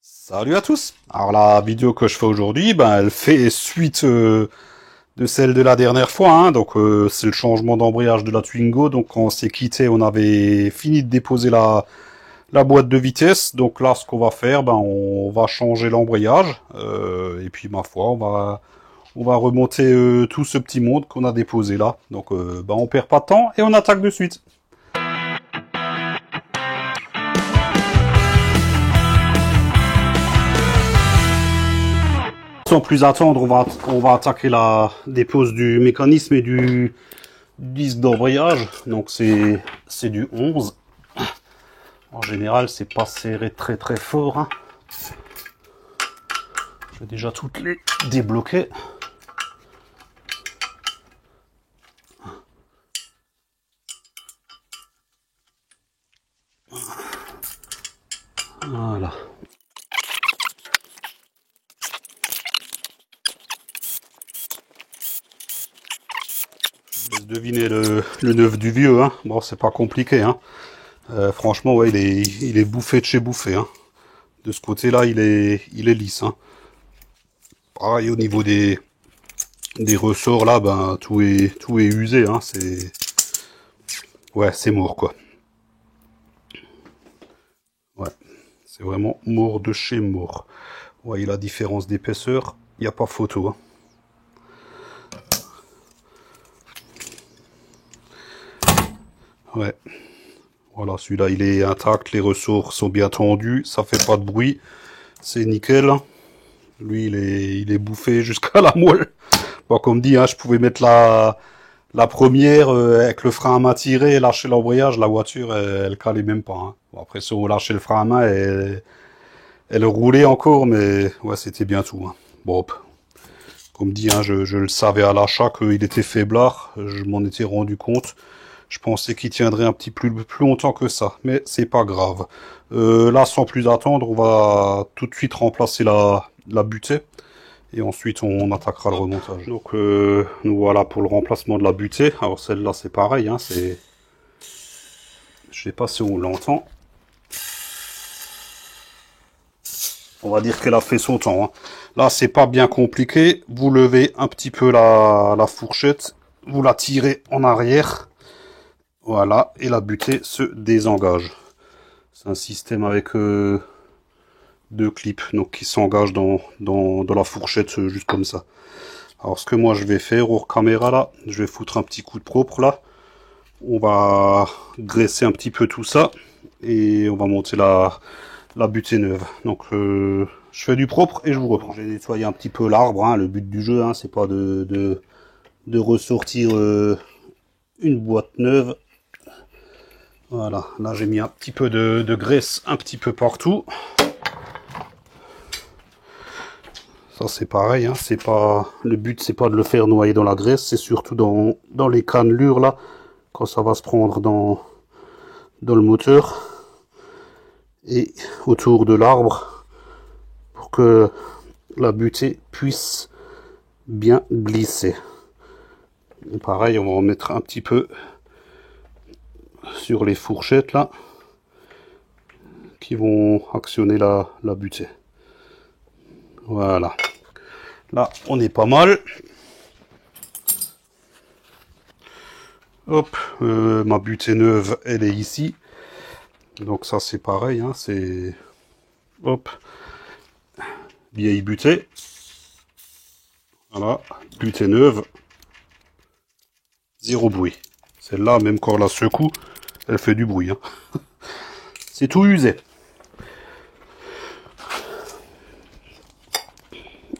Salut à tous. Alors la vidéo que je fais aujourd'hui, elle fait suite de celle de la dernière fois. C'est le changement d'embrayage de la Twingo. Donc quand on s'est quitté, on avait fini de déposer la boîte de vitesse. Donc là, ce qu'on va faire, on va changer l'embrayage. Et puis ma foi, on va remonter tout ce petit monde qu'on a déposé là. Donc on perd pas de temps et on attaque de suite. Sans plus attendre, on va attaquer la dépose du mécanisme et du disque d'embrayage. Donc c'est du 11. En général, c'est pas serré très très fort. Hein. Je vais déjà toutes les débloquer. Voilà. Je laisse deviner le neuf du vieux. Hein. Bon, c'est pas compliqué. Hein. Franchement, ouais, il est bouffé de chez bouffé. Hein. De ce côté-là, il est lisse. Hein. Pareil, au niveau des ressorts, là, tout est usé. Hein. Ouais, c'est mort, quoi. Ouais, c'est vraiment mort de chez mort. Vous voyez la différence d'épaisseur, il n'y a pas photo. Hein. Ouais. Voilà, celui-là, il est intact, les ressorts sont bien tendus, ça fait pas de bruit, c'est nickel. Lui, il est bouffé jusqu'à la moelle. Bon, comme dit, hein, je pouvais mettre la première avec le frein à main tiré et lâcher l'embrayage, la voiture, elle calait même pas. Hein. Bon, après, si on lâchait le frein à main, elle roulait encore, mais ouais, c'était bien tout. Hein. Bon, hop. Comme dit, hein, je le savais à l'achat qu'il était faiblard, je m'en étais rendu compte. Je pensais qu'il tiendrait un petit plus longtemps que ça, mais c'est pas grave. Là, sans plus attendre, on va tout de suite remplacer la butée. Et ensuite, on attaquera le remontage. Donc, nous voilà pour le remplacement de la butée. Alors, celle-là, c'est pareil. Hein, je sais pas si on l'entend. On va dire qu'elle a fait son temps. Hein. Là, c'est pas bien compliqué. Vous levez un petit peu la fourchette. Vous la tirez en arrière. Voilà, et la butée se désengage. C'est un système avec deux clips donc qui s'engagent dans la fourchette juste comme ça. Alors ce que moi je vais faire hors caméra là, je vais foutre un petit coup de propre là. On va graisser un petit peu tout ça et on va monter la butée neuve. Donc je fais du propre et je vous reprends. J'ai nettoyé un petit peu l'arbre, hein. Le but du jeu, hein, c'est pas de ressortir une boîte neuve. Voilà, là j'ai mis un petit peu de graisse un petit peu partout. Ça c'est pareil, hein, c'est pas le but, c'est pas de le faire noyer dans la graisse, c'est surtout dans les cannelures là, quand ça va se prendre dans le moteur et autour de l'arbre pour que la butée puisse bien glisser. Et pareil, on va en mettre un petit peu sur les fourchettes là qui vont actionner la butée. Voilà. Là, on est pas mal. Hop, ma butée neuve, elle est ici. Donc ça, c'est pareil, hein, c'est... Hop. Vieille butée. Voilà, butée neuve. Zéro bruit. Celle-là, même quand on la secoue, elle fait du bruit. Hein. C'est tout usé.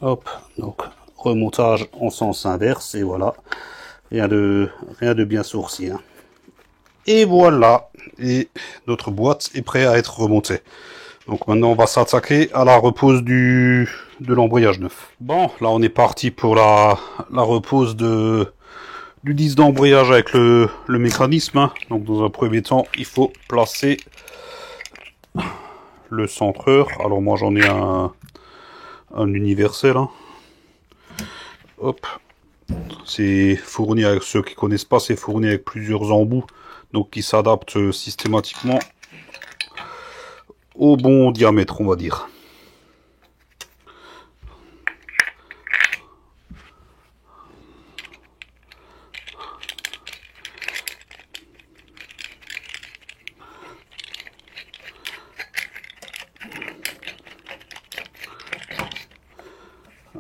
Hop, donc remontage en sens inverse et voilà, rien de bien sourcil. Hein. Et voilà, et notre boîte est prête à être remontée. Donc maintenant on va s'attaquer à la repose de l'embrayage neuf. Bon, là on est parti pour la repose du disque d'embrayage avec le mécanisme. Hein. Donc dans un premier temps, il faut placer le centreur. Alors moi j'en ai un universel. Hein. Hop. C'est fourni avec ceux qui connaissent pas, c'est fourni avec plusieurs embouts, donc qui s'adaptent systématiquement au bon diamètre, on va dire.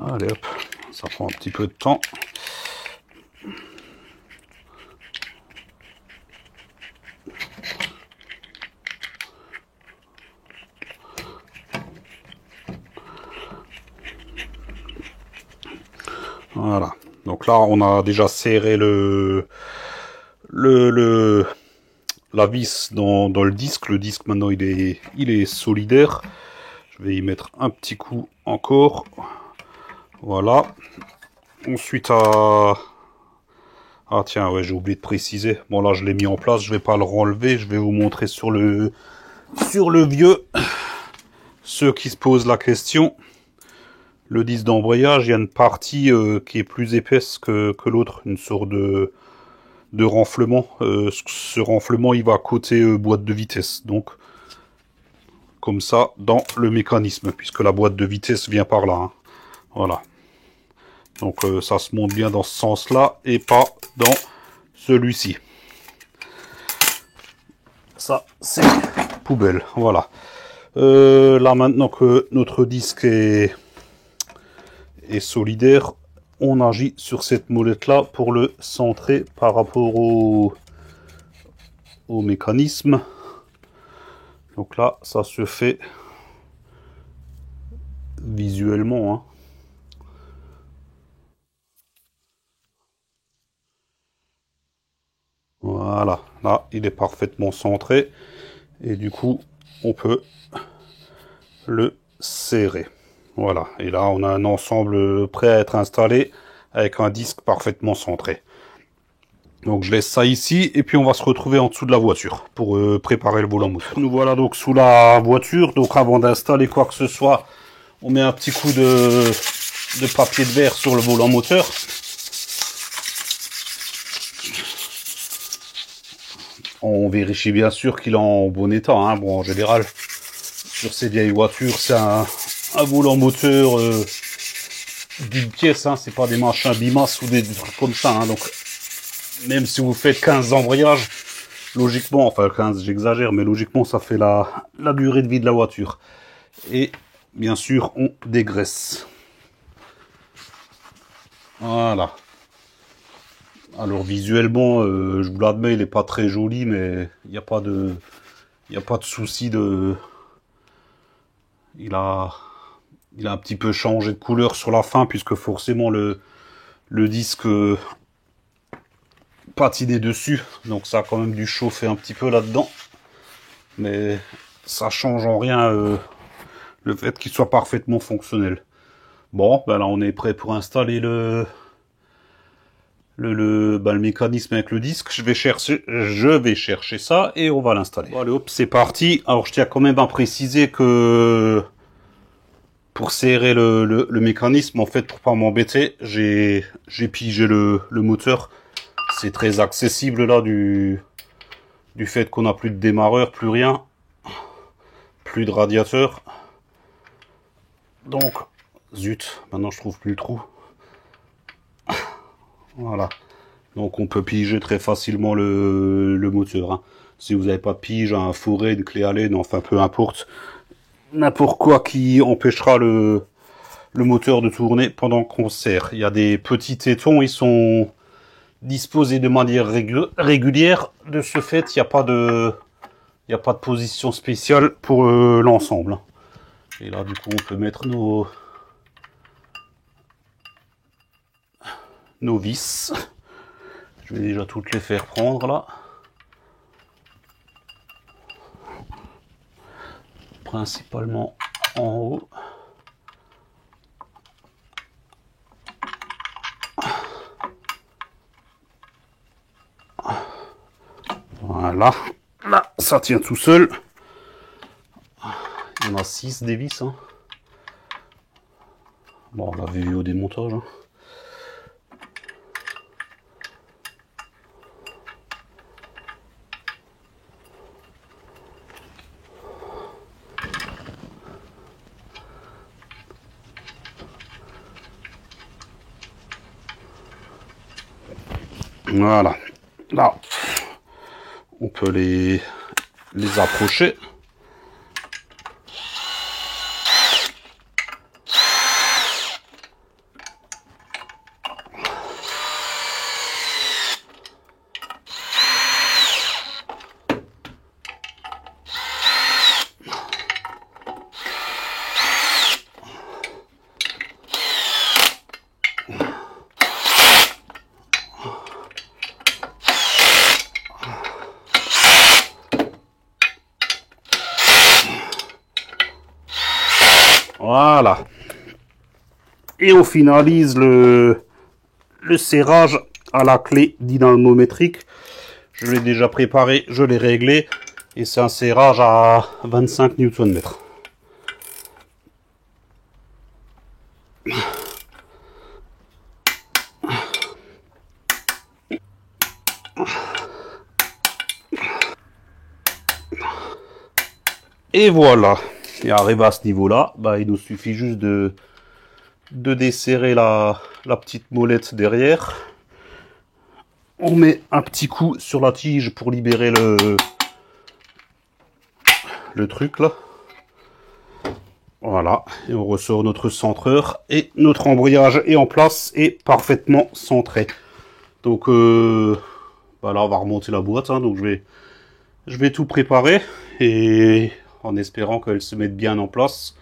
Allez hop, ça prend un petit peu de temps. Voilà. Donc là, on a déjà serré la vis dans le disque. Le disque maintenant il est solidaire. Je vais y mettre un petit coup encore. Voilà. Ensuite ah tiens, ouais, j'ai oublié de préciser. Bon là je l'ai mis en place, je vais pas le renlever, je vais vous montrer sur le vieux. Ceux qui se posent la question. Le disque d'embrayage, il y a une partie qui est plus épaisse que l'autre, une sorte de renflement. Ce renflement, il va côté boîte de vitesse. Donc, comme ça, dans le mécanisme, puisque la boîte de vitesse vient par là. Hein. Voilà. Donc, ça se monte bien dans ce sens-là et pas dans celui-ci. Ça, c'est poubelle. Voilà. Là, maintenant que notre disque est solidaire, on agit sur cette molette là pour le centrer par rapport au mécanisme. Donc là ça se fait visuellement, hein. Voilà, là il est parfaitement centré et du coup on peut le serrer. Voilà, et là on a un ensemble prêt à être installé avec un disque parfaitement centré. Donc je laisse ça ici et puis on va se retrouver en dessous de la voiture pour préparer le volant moteur. Nous voilà donc sous la voiture. Donc avant d'installer quoi que ce soit, on met un petit coup de papier de verre sur le volant moteur. On vérifie bien sûr qu'il est en bon état. Hein. Bon, en général, sur ces vieilles voitures, c'est un volant moteur d'une pièce. Hein. C'est pas des machins bimas ou des trucs comme ça. Hein. Donc, même si vous faites 15 embrayages, logiquement, enfin 15, j'exagère, mais logiquement, ça fait la durée de vie de la voiture. Et bien sûr, on dégraisse. Voilà. Alors visuellement, je vous l'admets, il est pas très joli, mais il n'y a pas de souci de. Il a un petit peu changé de couleur sur la fin, puisque forcément le disque patiné dessus, donc ça a quand même dû chauffer un petit peu là-dedans, mais ça change en rien le fait qu'il soit parfaitement fonctionnel. Bon, ben là on est prêt pour installer le mécanisme avec le disque. Je vais chercher ça et on va l'installer. Bon, allez hop, c'est parti. Alors je tiens quand même à préciser que pour serrer le mécanisme, en fait, pour pas m'embêter, j'ai pigé le moteur. C'est très accessible là du fait qu'on n'a plus de démarreur, plus rien, plus de radiateur. Donc, zut, maintenant je trouve plus le trou. Voilà. Donc on peut piger très facilement le moteur. Hein. Si vous n'avez pas de pige, un fourré, une clé Allen, enfin peu importe. N'importe quoi qui empêchera le moteur de tourner pendant qu'on serre. Il y a des petits tétons, ils sont disposés de manière régulière. De ce fait, il n'y a pas de position spéciale pour l'ensemble. Et là, du coup, on peut mettre nos vis. Je vais déjà toutes les faire prendre là. Principalement en haut. Voilà. Là, ça tient tout seul. Il y en a 6 des vis. Hein. Bon, on l'avait vu au démontage. Hein. Voilà. Là, on peut les approcher. Voilà. Et on finalise le serrage à la clé dynamométrique. Je l'ai déjà préparé, je l'ai réglé. Et c'est un serrage à 25 Nm. Et voilà. Et arrivé à ce niveau-là, bah, il nous suffit juste de desserrer la petite molette derrière. On met un petit coup sur la tige pour libérer le truc là. Voilà, et on ressort notre centreur et notre embrayage est en place et parfaitement centré. Donc bah là on va remonter la boîte, hein, donc je vais tout préparer et en espérant qu'elle se mette bien en place.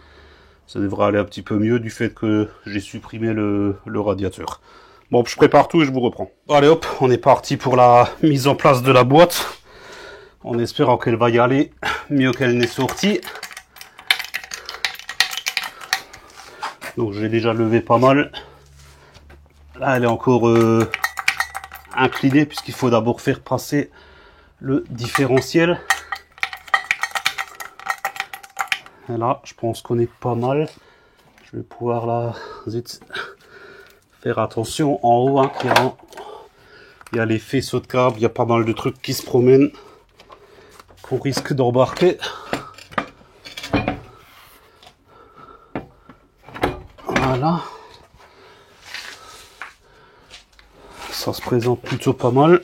Ça devrait aller un petit peu mieux du fait que j'ai supprimé le radiateur. Bon, je prépare tout et je vous reprends. Allez hop, on est parti pour la mise en place de la boîte. En espérant qu'elle va y aller mieux qu'elle n'est sortie. Donc j'ai déjà levé pas mal. Là, elle est encore inclinée puisqu'il faut d'abord faire passer le différentiel. Et là, je pense qu'on est pas mal. Je vais pouvoir là faire attention en haut. Hein, il y a les faisceaux de câbles, il y a pas mal de trucs qui se promènent qu'on risque d'embarquer. Voilà. Ça se présente plutôt pas mal.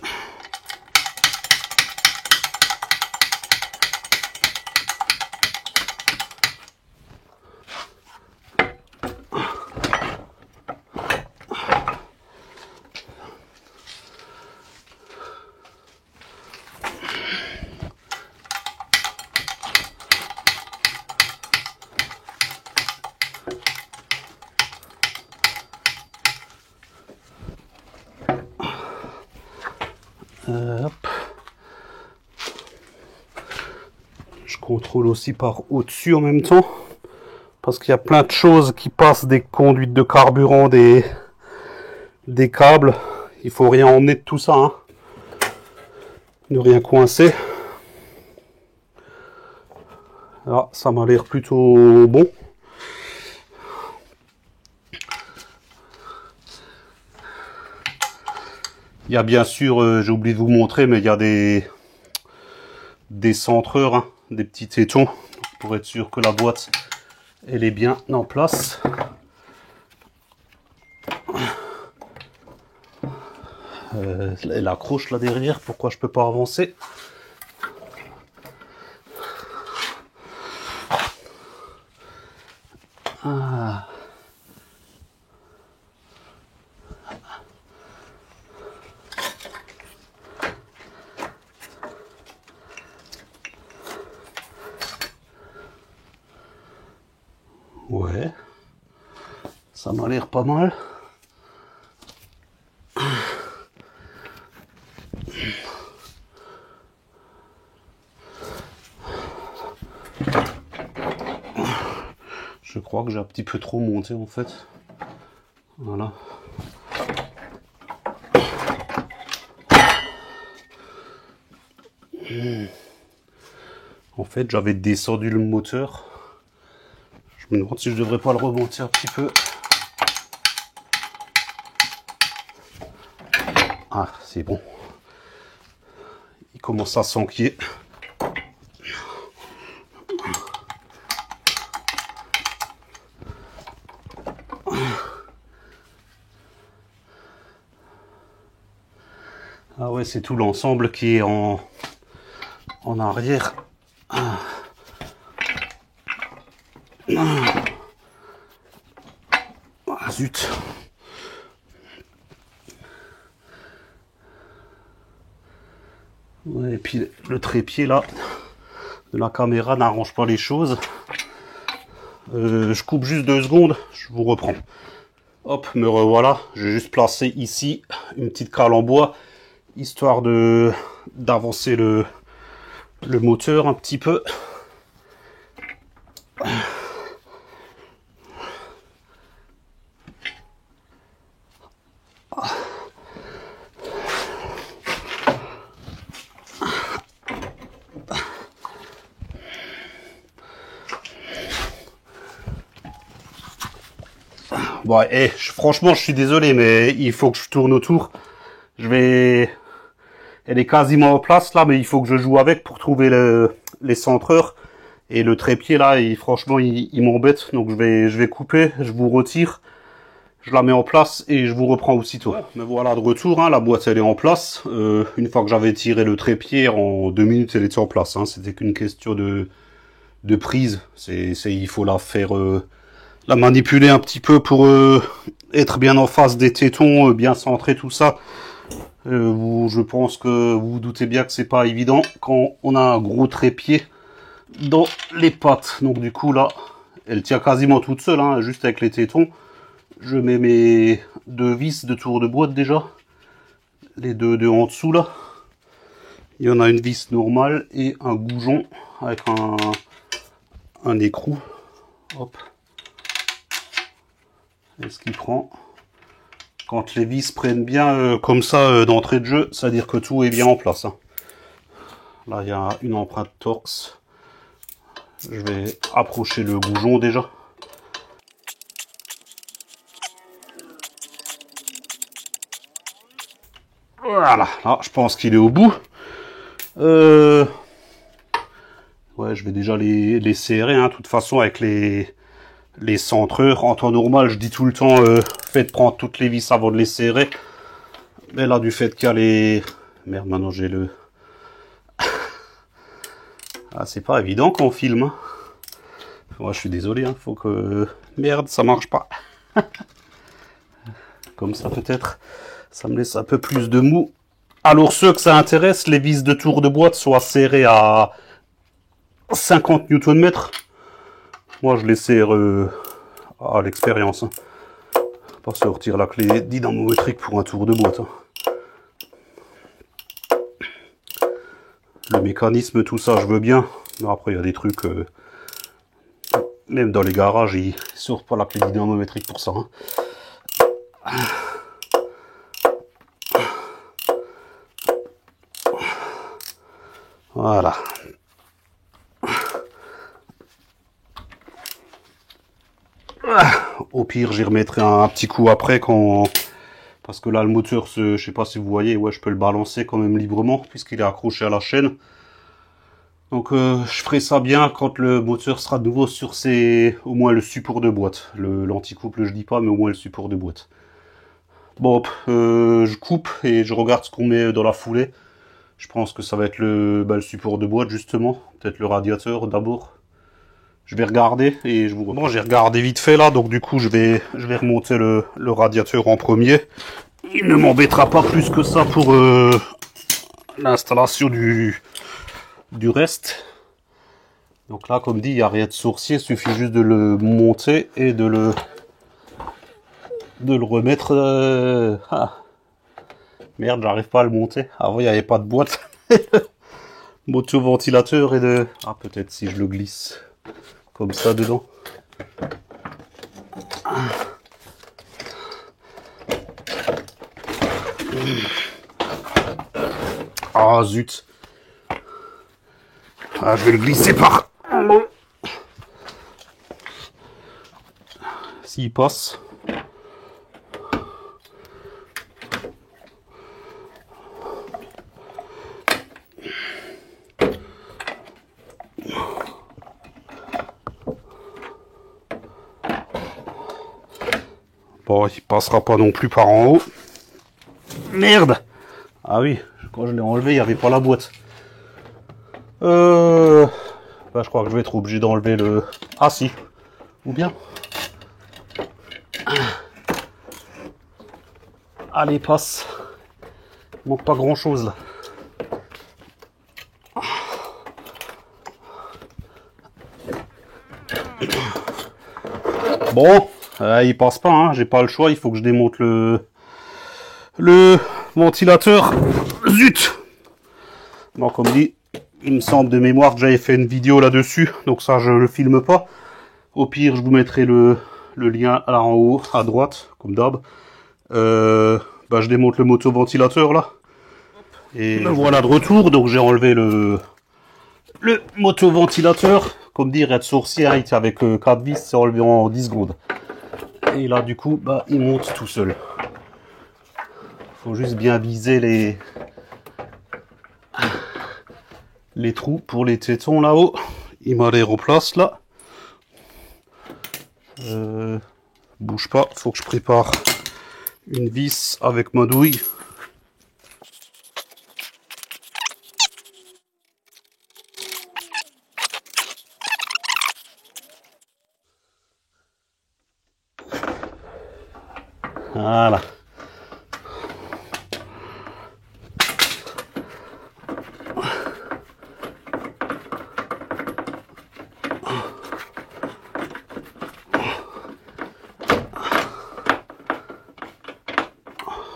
Hop. Je contrôle aussi par au-dessus en même temps. Parce qu'il y a plein de choses qui passent, des conduites de carburant, des câbles. Il faut rien emmener de tout ça. Hein. Ne rien coincer. Là, ça m'a l'air plutôt bon. Il y a bien sûr, j'ai oublié de vous montrer, mais il y a des centreurs, hein, des petits tétons, pour être sûr que la boîte, elle est bien en place. Elle accroche là derrière, pourquoi je peux pas avancer? Ah. Ouais, ça m'a l'air pas mal. Je crois que j'ai un petit peu trop monté en fait. Voilà. En fait, j'avais descendu le moteur. Je me demande si je devrais pas le remonter un petit peu. Ah, c'est bon. Il commence à s'enquiller. Ah ouais, c'est tout l'ensemble qui est en arrière. Ah, zut. Ouais, et puis le trépied là de la caméra n'arrange pas les choses. Je coupe juste 2 secondes, je vous reprends. Hop, me revoilà. J'ai juste placé ici une petite cale en bois, histoire d'avancer le moteur un petit peu. Bon, franchement, je suis désolé, mais il faut que je tourne autour. Elle est quasiment en place, là, mais il faut que je joue avec pour trouver les centreurs. Et le trépied, là, franchement, il m'embête. Donc, je vais couper, je vous retire. Je la mets en place et je vous reprends aussitôt. Me voilà de retour, hein, la boîte, elle est en place. Une fois que j'avais tiré le trépied, en 2 minutes, elle était en place. Hein. C'était qu'une question de prise. Il faut la faire... la manipuler un petit peu pour être bien en face des tétons, bien centré, tout ça. Je pense que vous vous doutez bien que c'est pas évident quand on a un gros trépied dans les pattes. Donc du coup là, elle tient quasiment toute seule, hein, juste avec les tétons. Je mets mes 2 vis de tour de boîte déjà. Les deux en dessous là. Il y en a une vis normale et un goujon avec un écrou. Hop. Et ce qui prend, quand les vis prennent bien comme ça d'entrée de jeu, ça veut dire que tout est bien en place. Hein. Là, il y a une empreinte Torx. Je vais approcher le goujon déjà. Voilà, là, je pense qu'il est au bout. Ouais, je vais déjà les serrer, hein, de toute façon, avec les centreurs. En temps normal, je dis tout le temps, faites prendre toutes les vis avant de les serrer. Mais là, du fait qu'il y a les... Merde, maintenant j'ai le... Ah, c'est pas évident quand on filme. Hein. Ouais, je suis désolé, hein, faut que... Merde, ça marche pas. Comme ça, peut-être, ça me laisse un peu plus de mou. Alors, ceux que ça intéresse, les vis de tour de boîte soient serrées à 50 Nm. Moi, je les serre à l'expérience. Hein. Pas sortir la clé dynamométrique pour un tour de boîte. Hein. Le mécanisme, tout ça, je veux bien. Mais après, il y a des trucs... même dans les garages, ils sortent pas la clé dynamométrique pour ça. Hein. Voilà. Au pire, j'y remettrai un petit coup après quand... Parce que là, le moteur, je sais pas si vous voyez, ouais, je peux le balancer quand même librement puisqu'il est accroché à la chaîne. Donc, je ferai ça bien quand le moteur sera de nouveau sur au moins le support de boîte. L'anticouple, je dis pas, mais au moins le support de boîte. Bon, je coupe et je regarde ce qu'on met dans la foulée. Je pense que ça va être le support de boîte, justement. Peut-être le radiateur d'abord. Je vais regarder et je vous reprends. Bon, j'ai regardé vite fait là, donc du coup, je vais remonter le radiateur en premier. Il ne m'embêtera pas plus que ça pour l'installation du reste. Donc là, comme dit, il n'y a rien de sorcier, il suffit juste de le monter et de le remettre... Ah. Merde, j'arrive pas à le monter. Avant, il n'y avait pas de boîte. Motoventilateur et de... Ah, peut-être si je le glisse comme ça dedans. Ah, zut. Ah, je vais le glisser par... S'il passe... Bon, il passera pas non plus par en haut. Merde! Ah oui, quand je l'ai enlevé, il n'y avait pas la boîte. Je crois que je vais être obligé d'enlever le... Ah si. Ou bien... Allez, passe. Il manque pas grand chose là. Bon, il passe pas, hein. J'ai pas le choix, il faut que je démonte le ventilateur. Zut! Bon, comme dit, il me semble de mémoire que j'avais fait une vidéo là-dessus, donc ça je le filme pas. Au pire, je vous mettrai le lien là en haut, à droite, comme d'hab. Je démonte le motoventilateur là. Et me voilà de retour, donc j'ai enlevé le motoventilateur. Comme dire, être sourcier avec 4 vis, c'est enlevé en 10 secondes. Et là, du coup, bah, il monte tout seul. Faut juste bien viser les trous pour les tétons là-haut. Il m'a l'air en place là. Bouge pas, faut que je prépare une vis avec ma douille. Voilà.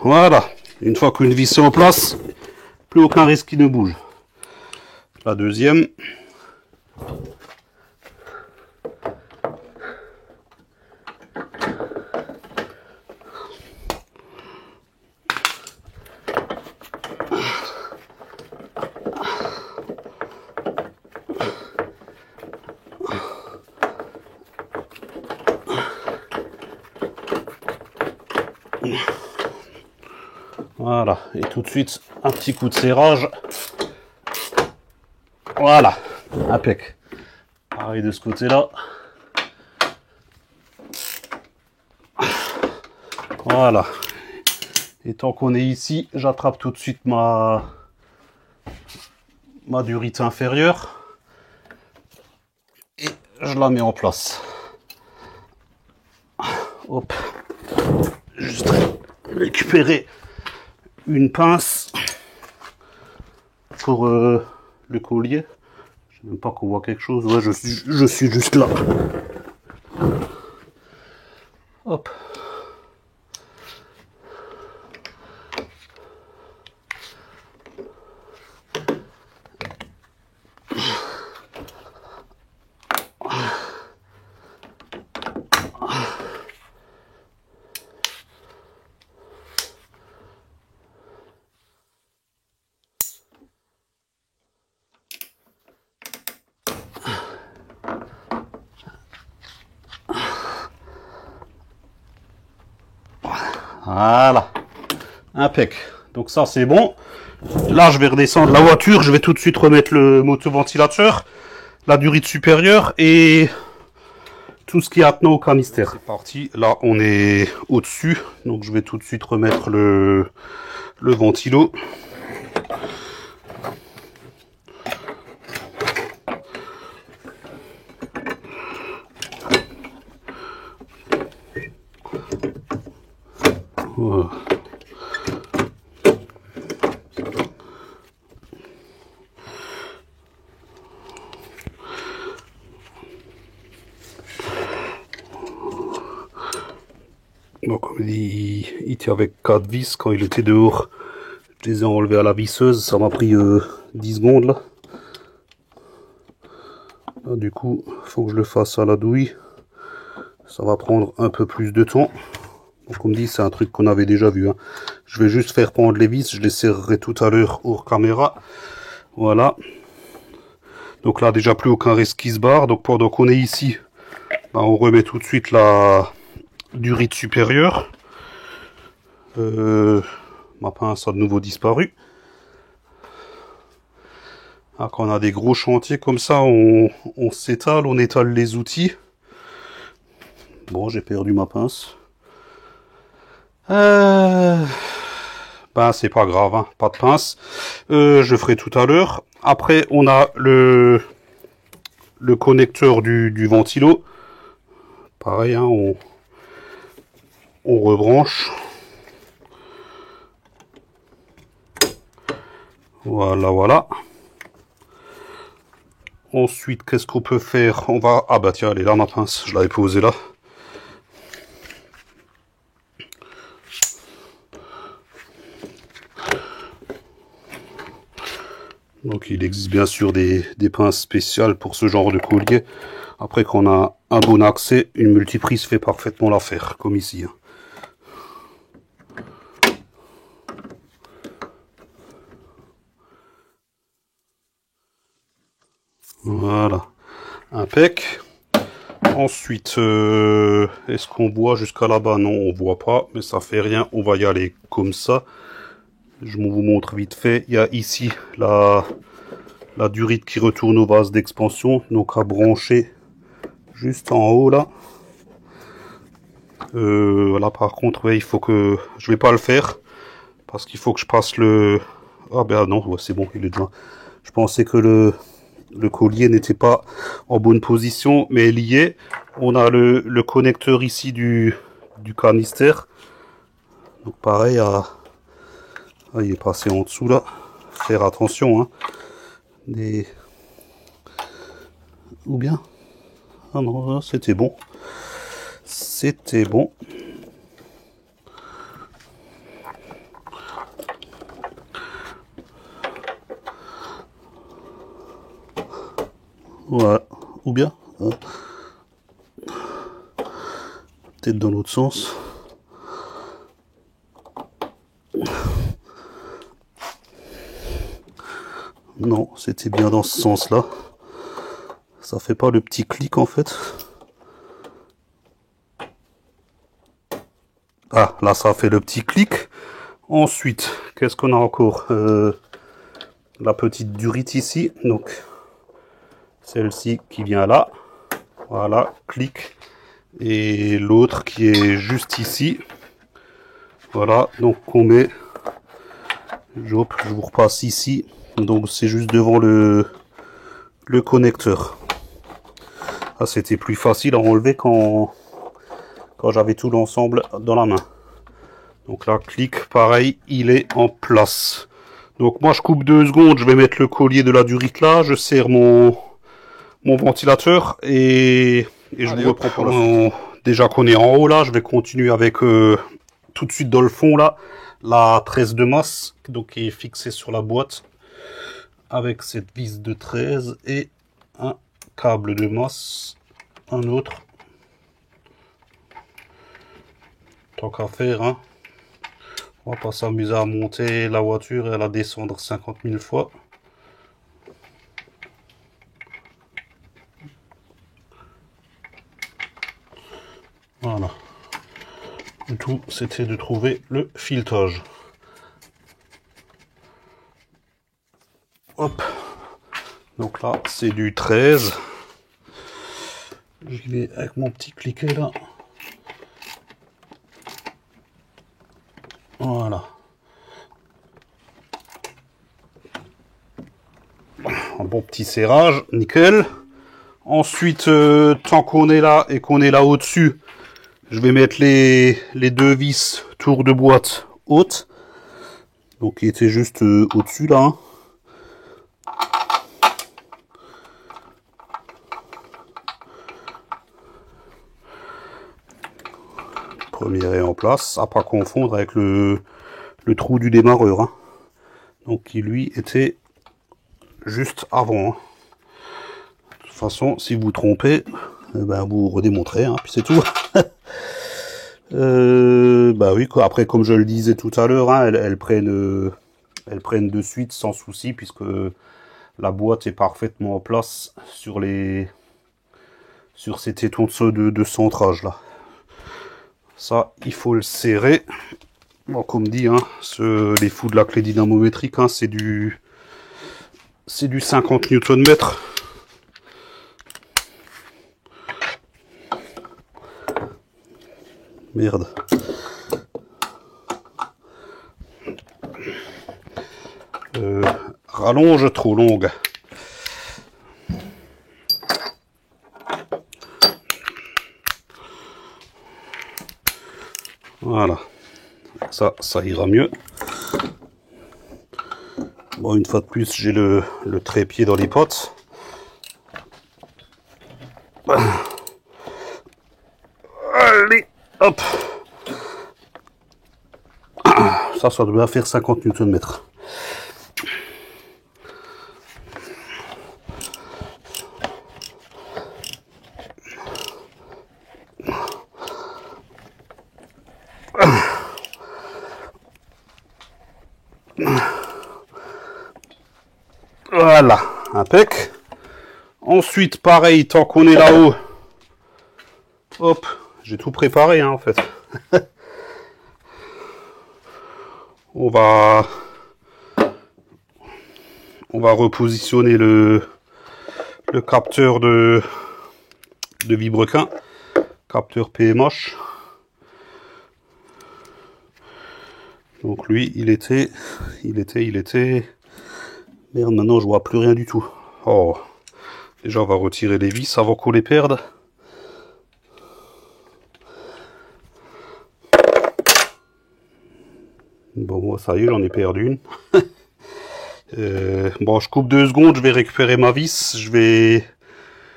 Voilà. Une fois qu'une vis est en place, plus aucun risque qui ne bouge. La deuxième. Voilà, et tout de suite, un petit coup de serrage. Voilà, impec. Pareil de ce côté-là. Voilà. Et tant qu'on est ici, j'attrape tout de suite ma durite inférieure. Et je la mets en place. Hop. Juste récupérer une pince pour le collier. Je sais même pas qu'on voit quelque chose. Ouais, je suis juste là. Hop. Voilà, impec. Donc ça c'est bon. Là je vais redescendre la voiture, je vais tout de suite remettre le motoventilateur, la durite supérieure et tout ce qui est attenant au canister. C'est parti, là on est au-dessus, donc je vais tout de suite remettre le ventilo. Voilà. Donc, comme il tient avec 4 vis, quand il était dehors, je les ai enlevés à la visseuse, ça m'a pris 10 secondes là. Là. Du coup, il faut que je le fasse à la douille, ça va prendre un peu plus de temps. Donc, comme dit, c'est un truc qu'on avait déjà vu. Hein. Je vais juste faire prendre les vis, je les serrerai tout à l'heure hors caméra. Voilà. Donc là, déjà plus aucun risque qui se barre. Donc pendant qu'on est ici, ben, on remet tout de suite la durite supérieure. Ma pince a de nouveau disparu. Ah, quand on a des gros chantiers comme ça, on s'étale, on étale les outils. Bon, j'ai perdu ma pince. Ben, c'est pas grave, hein, pas de pince. Je ferai tout à l'heure. Après, on a le connecteur du ventilo. Pareil, hein, on rebranche. Voilà, voilà. Ensuite, qu'est-ce qu'on peut faire? On va... Ah bah tiens, elle est là ma pince, je l'avais posée là. Donc il existe bien sûr des pinces spéciales pour ce genre de collier. Après, quand on a un bon accès, une multiprise fait parfaitement l'affaire, comme ici. Hein. Voilà, impec. Ensuite, est-ce qu'on voit jusqu'à là-bas? Non, on voit pas, mais ça fait rien. On va y aller comme ça. Je vous montre vite fait. Il y a ici la durite qui retourne au vase d'expansion. Donc à brancher juste en haut là. Là par contre, ouais, il faut que... Je vais pas le faire. Parce qu'il faut que je passe le... Ah ben non, ouais, c'est bon, il est déjà... Je pensais que le collier n'était pas en bonne position, mais il y est. On a le connecteur ici du canister. Donc pareil, ah, il est passé en dessous là. Faire attention, hein. Ou bien... Ah non, c'était bon. C'était bon. Voilà. Ou bien... peut-être dans l'autre sens. Non, c'était bien dans ce sens-là. Ça fait pas le petit clic en fait. Ah, là ça fait le petit clic. Ensuite, qu'est-ce qu'on a encore? La petite durite ici. Donc, celle-ci qui vient là. Voilà, clic. Et l'autre qui est juste ici. Voilà, donc on met... Je vous repasse ici. Donc c'est juste devant le connecteur. Ah, c'était plus facile à enlever quand j'avais tout l'ensemble dans la main. Donc là, clic, pareil, il est en place. Donc moi je coupe 2 secondes, je vais mettre le collier de la durite là, je serre mon ventilateur et je vous reprends pour la suite. Déjà qu'on est en haut là, je vais continuer avec tout de suite dans le fond là, la tresse de masse, donc qui est fixée sur la boîte avec cette vis de 13 et un câble de masse, un autre. Tant qu'à faire, hein. On va pas s'amuser à monter la voiture et à la descendre 50 000 fois. Voilà. Le tout, c'était de trouver le filetage. Hop. Donc là, c'est du 13. J'y vais avec mon petit cliquet là. Voilà. Un bon petit serrage, nickel. Ensuite, tant qu'on est là et qu'on est là au-dessus, je vais mettre les 2 vis tour de boîte haute. Donc qui était juste au-dessus là. Hein. Première est en place, à pas confondre avec le trou du démarreur. Hein. Donc qui lui était juste avant. Hein. De toute façon, si vous trompez, ben vous redémontrez, hein, puis c'est tout. Bah oui, quoi. Après, comme je le disais tout à l'heure, hein, elles prennent de suite sans souci, puisque la boîte est parfaitement en place sur ces tétons de centrage là. Ça, il faut le serrer. Bon, comme dit, hein, les fous de la clé dynamométrique, hein, c'est du 50 Nm. Merde. Rallonge trop longue. Voilà. Ça ira mieux. Bon, une fois de plus, j'ai le trépied dans les potes. Allez, hop. Ça doit faire 50 Nm. Voilà, impec. Ensuite, pareil, tant qu'on est là-haut, Hop, j'ai tout préparé hein, en fait. On va repositionner le capteur de vibrequin, capteur PMH. Donc lui, il était. Merde, maintenant je vois plus rien du tout. Oh, déjà on va retirer les vis avant qu'on les perde. Bon, ça y est, j'en ai perdu une. Bon, je coupe 2 secondes, je vais récupérer ma vis, je vais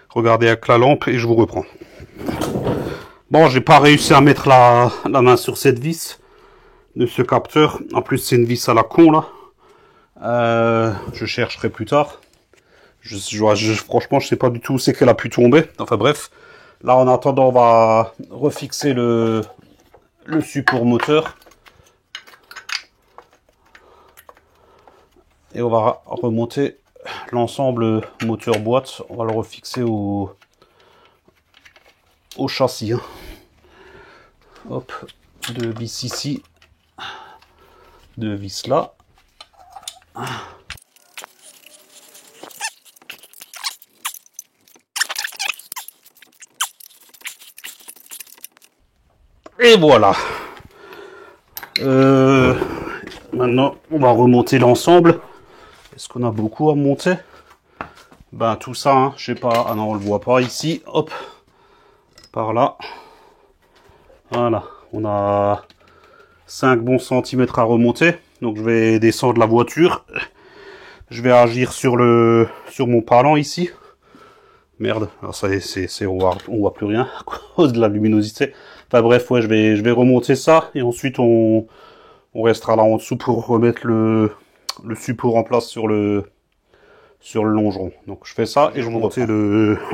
regarder avec la lampe et je vous reprends. Bon, j'ai pas réussi à mettre la main sur cette vis de ce capteur. En plus, c'est une vis à la con là. Je chercherai plus tard. Franchement, je sais pas du tout où c'est qu'elle a pu tomber. Enfin bref. Là, en attendant, on va refixer le support moteur. Et on va remonter l'ensemble moteur boîte. On va le refixer au châssis. Hein. Hop, 2 vis ici. 2 vis là. Et voilà. Maintenant, on va remonter l'ensemble. Est-ce qu'on a beaucoup à monter? Ben tout ça, hein, je sais pas. Ah non, on le voit pas ici. Hop, par là. Voilà, on a 5 bons centimètres à remonter. Donc je vais descendre la voiture. Je vais agir sur mon parlant ici. Merde, alors ça y est, on voit plus rien à cause de la luminosité. Enfin bref, ouais, je vais remonter ça et ensuite on restera là en dessous pour remettre le support en place sur le longeron. Donc je fais ça et je remonte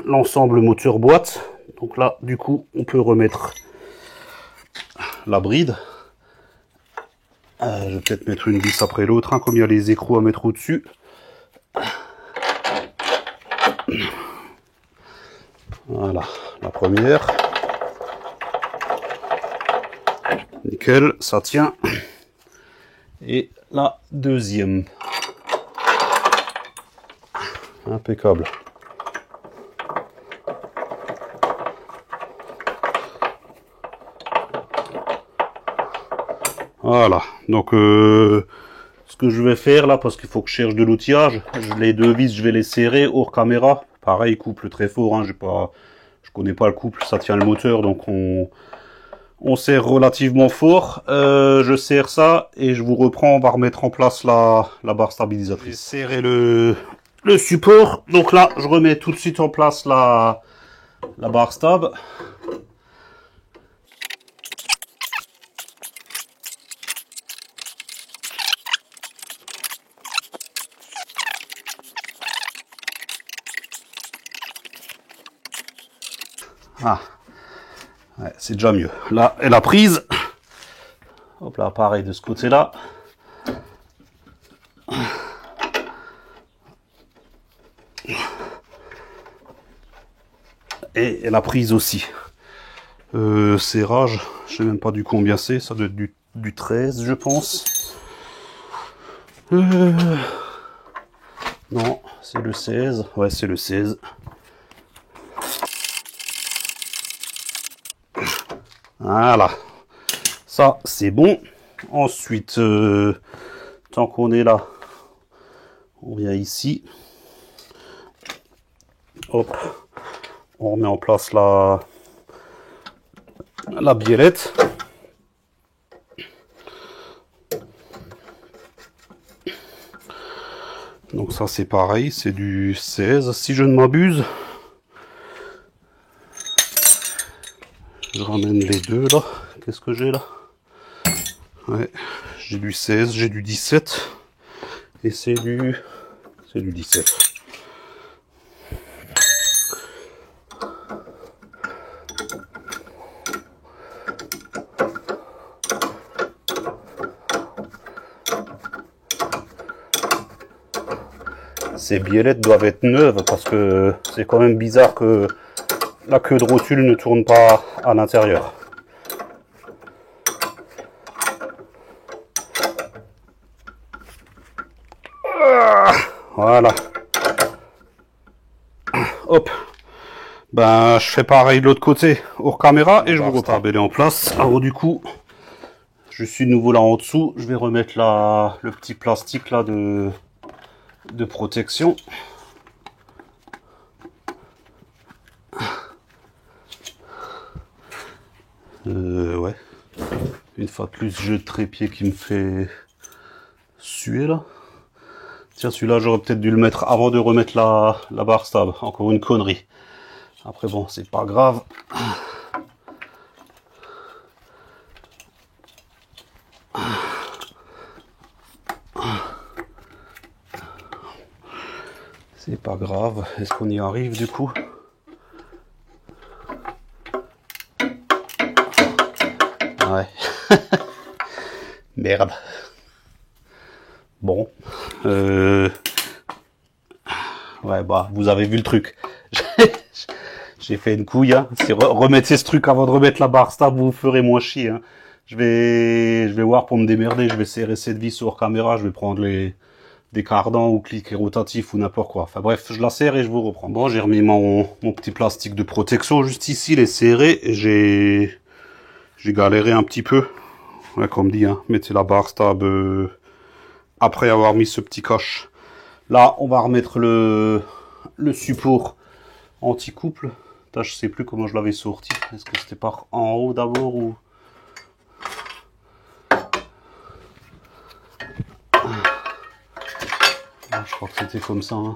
l'ensemble moteur boîte. Donc là, du coup, on peut remettre la bride. Je vais peut-être mettre une vis après l'autre, hein, comme il y a les écrous à mettre au-dessus. Voilà, la première. Nickel, ça tient. Et la deuxième. Impeccable. Voilà, donc ce que je vais faire là, parce qu'il faut que je cherche de l'outillage, les 2 vis, je vais les serrer hors caméra. Pareil, couple très fort, hein, je connais pas le couple, ça tient le moteur, donc on serre relativement fort. Je serre ça et je vous reprends, on va remettre en place la barre stabilisatrice. Serrer le support, donc là je remets tout de suite en place la barre stab. Ah, ouais, c'est déjà mieux. Là, elle a prise. Hop là, pareil de ce côté-là. Et elle a prise aussi. Serrage, je sais même pas du combien c'est. Ça doit être du 13, je pense. Non, c'est le 16. Ouais, c'est le 16. Voilà, ça c'est bon. Ensuite, tant qu'on est là, on vient ici. Hop, on remet en place la biellette. Donc ça c'est pareil, c'est du 16 si je ne m'abuse. Je ramène les deux là. Qu'est-ce que j'ai là? Ouais, j'ai du 16, j'ai du 17. Et c'est du 17. Ces biellettes doivent être neuves parce que c'est quand même bizarre que la queue de rotule ne tourne pas à l'intérieur. Voilà. Hop. Ben, je fais pareil de l'autre côté, hors caméra, et je vous repars. Elle est en place. Alors du coup, je suis de nouveau là en dessous. Je vais remettre le petit plastique là de protection. Ouais. Une fois de plus, jeu de trépied qui me fait suer là. Tiens, celui-là, j'aurais peut-être dû le mettre avant de remettre la barre stable. Encore une connerie. Après, bon, c'est pas grave. C'est pas grave. Est-ce qu'on y arrive du coup? Ouais. Merde. Bon. Ouais, bah, vous avez vu le truc. J'ai fait une couille, hein. Si remettez ce truc avant de remettre la barre stable, vous ferez moins chier, hein. Je vais voir pour me démerder. Je vais serrer cette vis sur caméra. Je vais prendre des cardans ou cliquets rotatifs ou n'importe quoi. Enfin bref, je la serre et je vous reprends. Bon, j'ai remis mon petit plastique de protection juste ici, il est serré. J'ai galéré un petit peu. Ouais, comme dit, hein, mettez la barre stable après avoir mis ce petit coche. Là, on va remettre le support anti-couple. Je sais plus comment je l'avais sorti. Est-ce que c'était par en haut d'abord ou... Je crois que c'était comme ça. Hein.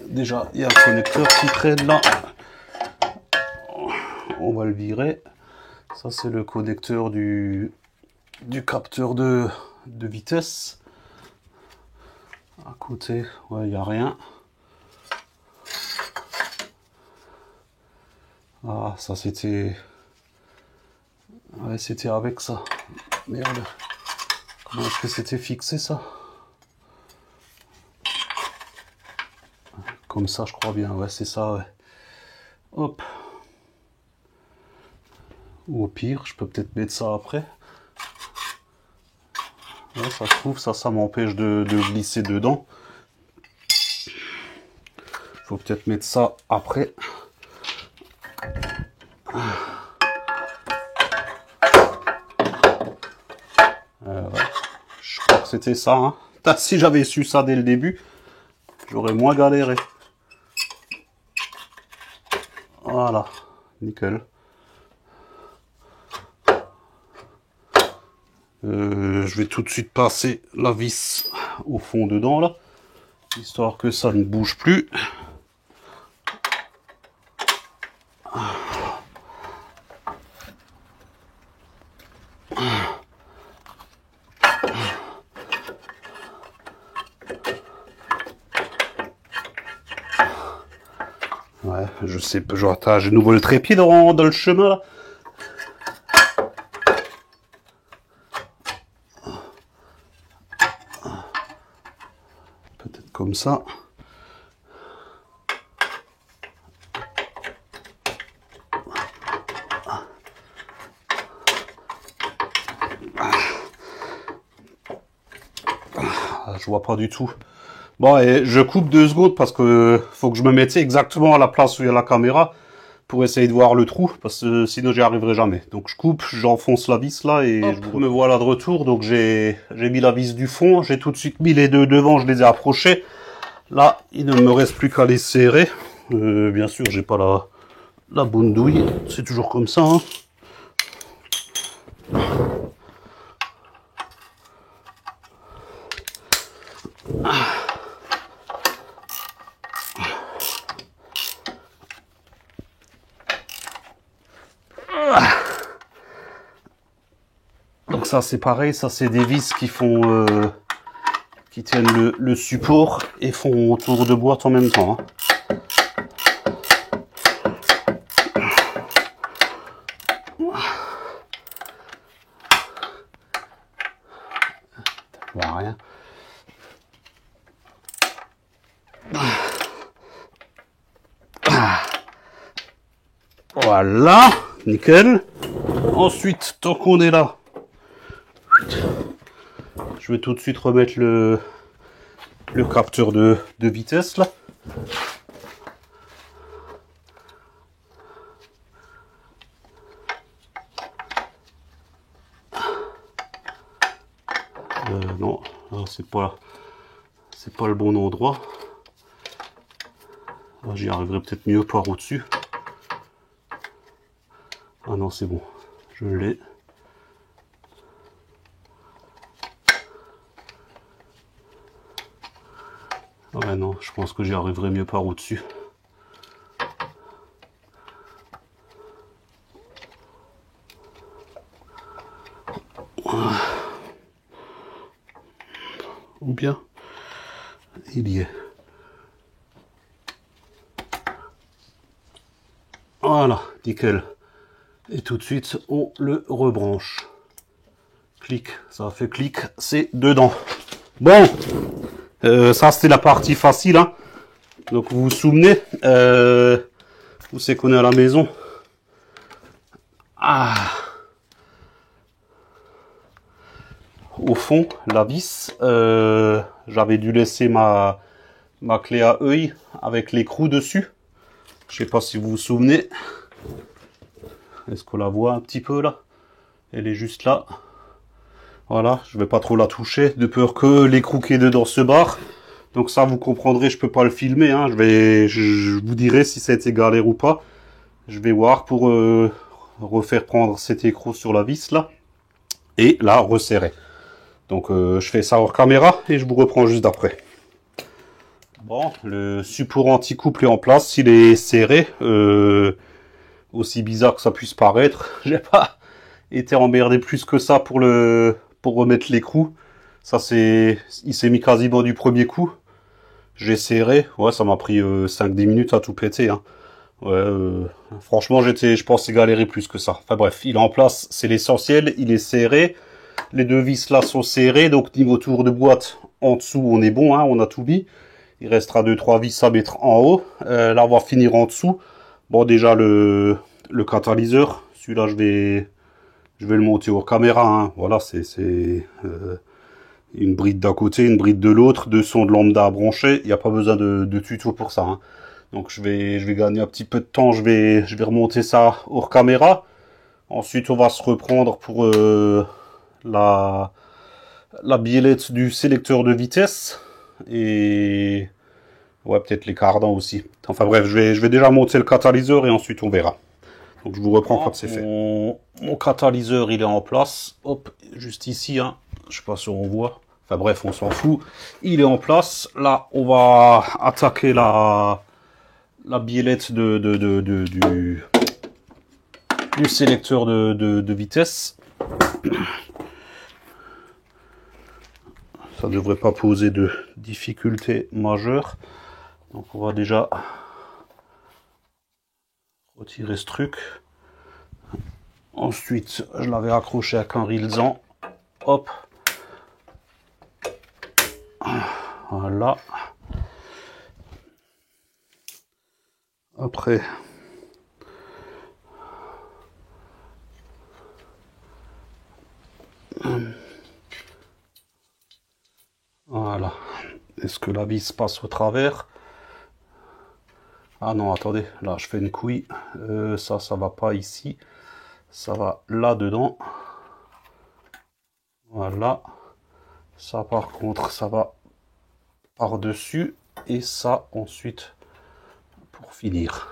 Déjà, il y a un connecteur qui traîne là. On va le virer. Ça, c'est le connecteur du capteur de vitesse. À côté, ouais, il n'y a rien. Ah, ça c'était... Ouais, c'était avec ça. Merde. Comment est-ce que c'était fixé ça? Comme ça, je crois bien. Ouais, c'est ça, ouais. Hop. Ou au pire, je peux peut-être mettre ça après. Ouais, ça se trouve, ça m'empêche de glisser dedans. Faut peut-être mettre ça après. Ouais. Je crois que c'était ça. Hein. Si j'avais su ça dès le début, j'aurais moins galéré. Voilà, nickel. Je vais tout de suite passer la vis au fond dedans là, histoire que ça ne bouge plus. Ouais, je sais pas, genre, j'ai nouveau le trépied dans le chemin là. Peut-être comme ça. Je vois pas du tout. Bon, et je coupe 2 secondes parce que faut que je me mette exactement à la place où il y a la caméra pour essayer de voir le trou, parce que sinon j'y arriverai jamais. Donc je coupe, j'enfonce la vis là et je me voilà de retour. Donc j'ai mis la vis du fond, j'ai tout de suite mis les deux devant, je les ai approchés. Là, il ne me reste plus qu'à les serrer. Bien sûr, j'ai pas la bonne douille, c'est toujours comme ça. Hein. Donc ça c'est pareil, ça c'est des vis qui font qui tiennent le support et font tour de boîte en même temps. Hein. Rien. Voilà, nickel. Ensuite, tant qu'on est là, je vais tout de suite remettre le capteur de vitesse là. Non, c'est pas le bon endroit. J'y arriverai peut-être mieux par au-dessus. Ah non, c'est bon, je l'ai. Ouais, non, je pense que j'y arriverai mieux par au-dessus. Ou bien, il y est. Voilà, nickel. Et tout de suite, on le rebranche. Clic, ça a fait clic, c'est dedans. Bon, ça c'était la partie facile. Hein. Donc vous vous souvenez, où c'est qu'on est à la maison. Ah. Au fond, la vis, j'avais dû laisser ma clé à œil avec l'écrou dessus. Je sais pas si vous vous souvenez. Est-ce qu'on la voit un petit peu là? Elle est juste là. Voilà, je vais pas trop la toucher, de peur que l'écrou qui est dedans se barre. Donc ça, vous comprendrez, je peux pas le filmer. Hein. Je vous dirai si ça a été galère ou pas. Je vais voir pour refaire prendre cet écrou sur la vis là. Et la resserrer. Donc je fais ça hors caméra et je vous reprends juste après. Bon, le support anti-couple est en place, il est serré. Aussi bizarre que ça puisse paraître, j'ai pas été emmerdé plus que ça pour remettre l'écrou. Ça il s'est mis quasiment du premier coup. J'ai serré, ouais, ça m'a pris 5-10 minutes à tout péter. Hein. Ouais, franchement, je pensais galérer plus que ça. Enfin bref, il est en place, c'est l'essentiel, il est serré. Les deux vis là sont serrées, donc niveau tour de boîte, en dessous on est bon, hein, on a tout mis. Il restera 2-3 vis à mettre en haut. Là on va finir en dessous. Bon déjà le catalyseur, celui-là je vais le monter aux caméras. Hein. Voilà, c'est une bride d'un côté, une bride de l'autre, deux sons de lambda à brancher. Il n'y a pas besoin de tuto pour ça. Hein. Donc je vais gagner un petit peu de temps. Je vais remonter ça hors caméra. Ensuite on va se reprendre pour la biellette du sélecteur de vitesse et ouais, peut-être les cardans aussi. Enfin bref, je vais déjà monter le catalyseur et ensuite on verra. Donc je vous reprends quand c'est fait. Mon catalyseur il est en place. Hop, juste ici. Hein. Je sais pas si on voit. Enfin bref, on s'en fout. Il est en place. Là, on va attaquer la biellette du sélecteur de vitesse. Ça ne devrait pas poser de difficultés majeures. Donc on va déjà retirer ce truc. Ensuite, je l'avais accroché avec un rilsan. Hop. Voilà. Après, voilà. Est-ce que la vis passe au travers? Ah non, attendez, là je fais une couille. Ça va pas ici. Ça va là-dedans. Voilà. Ça par contre, ça va par-dessus. Et ça ensuite pour finir.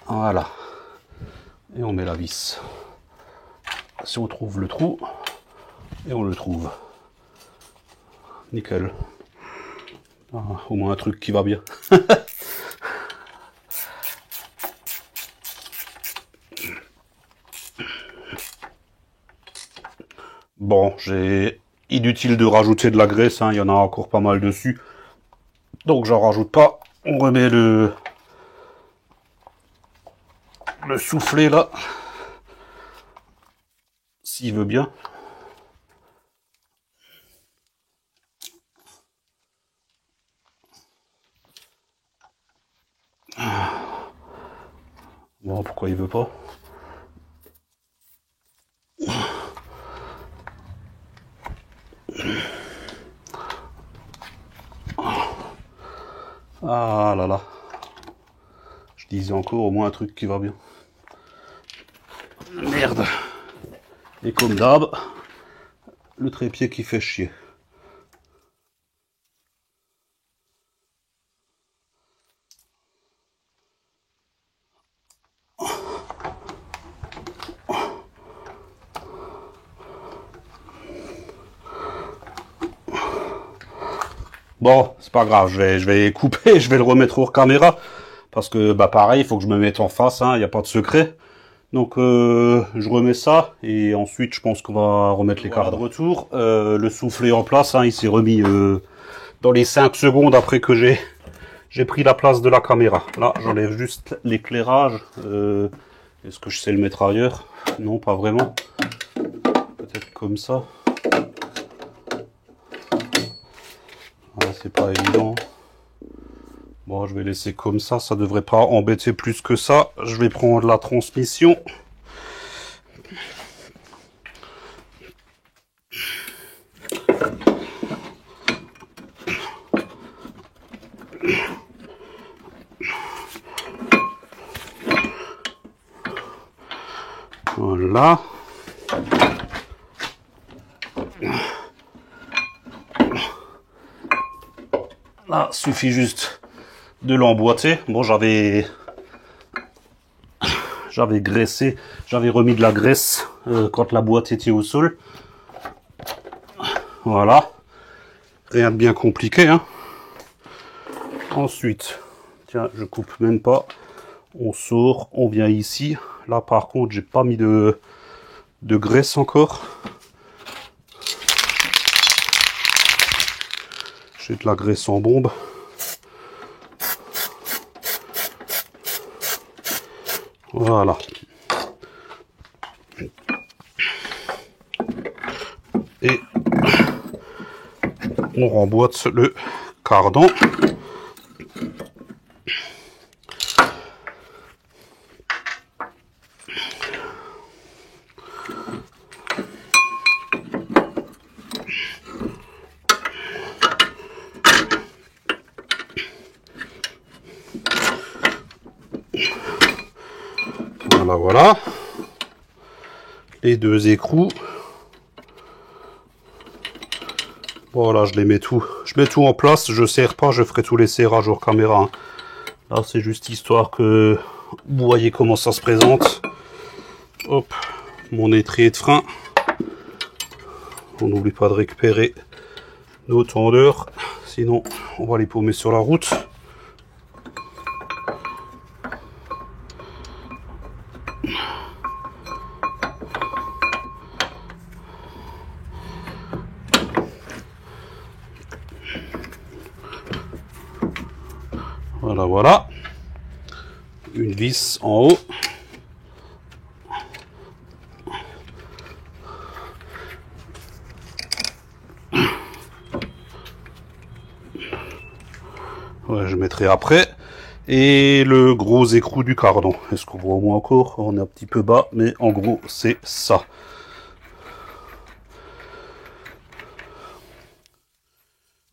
Voilà. Et on met la vis. Si on trouve le trou, et on le trouve. Nickel. Ah, au moins un truc qui va bien. Bon, inutile de rajouter de la graisse, hein, il y en a encore pas mal dessus. Donc j'en rajoute pas. On remet le soufflet là. S'il veut bien. Bon, pourquoi il veut pas? Ah là là. Je disais encore au moins un truc qui va bien. Merde. Et comme d'hab, le trépied qui fait chier. Bon, c'est pas grave, je vais couper, je vais le remettre hors caméra. Parce que, bah pareil, il faut que je me mette en face, hein, il n'y a pas de secret. Donc, je remets ça, et ensuite, je pense qu'on va remettre les cardans. De retour, le soufflet en place, hein, il s'est remis dans les 5 secondes après que j'ai pris la place de la caméra. Là, j'enlève juste l'éclairage. Est-ce que je sais le mettre ailleurs? Non, pas vraiment. Peut-être comme ça. Ah, c'est pas évident. Bon, je vais laisser comme ça devrait pas embêter plus que ça. Je vais prendre la transmission. Voilà. Là, suffit juste de l'emboîter. Bon, j'avais graissé, j'avais remis de la graisse quand la boîte était au sol. Voilà. Rien de bien compliqué, hein. Ensuite, tiens, je coupe même pas. On sort, on vient ici. Là, par contre, j'ai pas mis de graisse encore. J'ai de la graisse en bombe. Voilà. Et on remboîte le cardan. Voilà. Les 2 écrous. Voilà, je les mets tout. Je mets tout en place. Je serre pas, je ferai tous les serrages hors caméra, hein. Là, c'est juste histoire que vous voyez comment ça se présente. Hop, mon étrier de frein. On n'oublie pas de récupérer nos tendeurs. Sinon, on va les paumer sur la route. Voilà, voilà. Une vis en haut. Ouais, je mettrai après. Et le gros écrou du cardan. Est-ce qu'on voit au moins encore? On est un petit peu bas, mais en gros, c'est ça.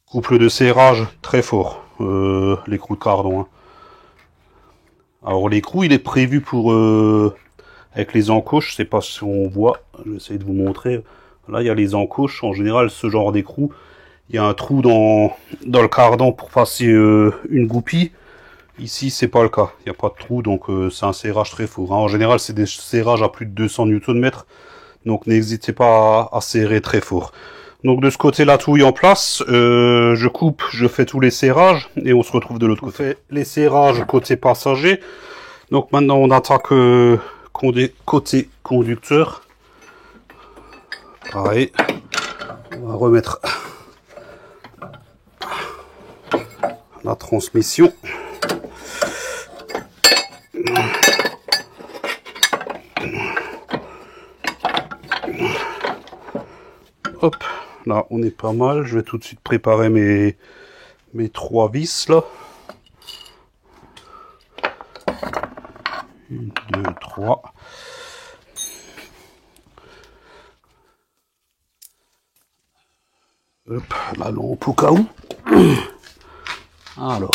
Couple de serrage très fort. L'écrou de cardan, hein. Alors l'écrou, il est prévu pour avec les encoches. Je sais pas si on voit. J'essaie de vous montrer. Là, il y a les encoches. En général, ce genre d'écrou, il y a un trou dans le cardan pour passer une goupille. Ici, c'est pas le cas. Il n'y a pas de trou, donc c'est un serrage très fort, hein. En général, c'est des serrages à plus de 200 Nm. Donc n'hésitez pas à serrer très fort. Donc de ce côté-là, tout est en place. Je coupe, je fais tous les serrages et on se retrouve de l'autre côté. On fait les serrages côté passager. Donc maintenant, on attaque côté conducteur. Pareil. On va remettre la transmission. Hop, là on est pas mal. Je vais tout de suite préparer mes 3 vis là. 1, 3. Hop, la lampe au cas où. Alors,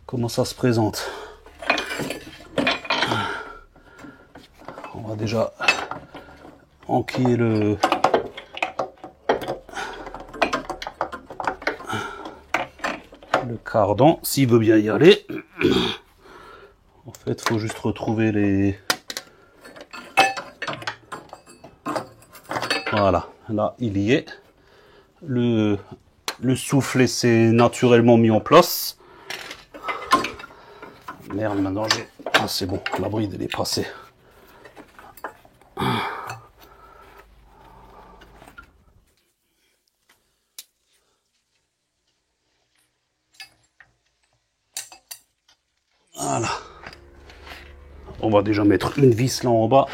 comment ça se présente? On va déjà enquiller le cardan, s'il veut bien y aller. En fait, il faut juste retrouver les... Voilà, là, il y est. Le soufflet s'est naturellement mis en place. Merde, maintenant j'ai... Ah, c'est bon, la bride, elle est passée. Voilà. On va déjà mettre une vis là en bas.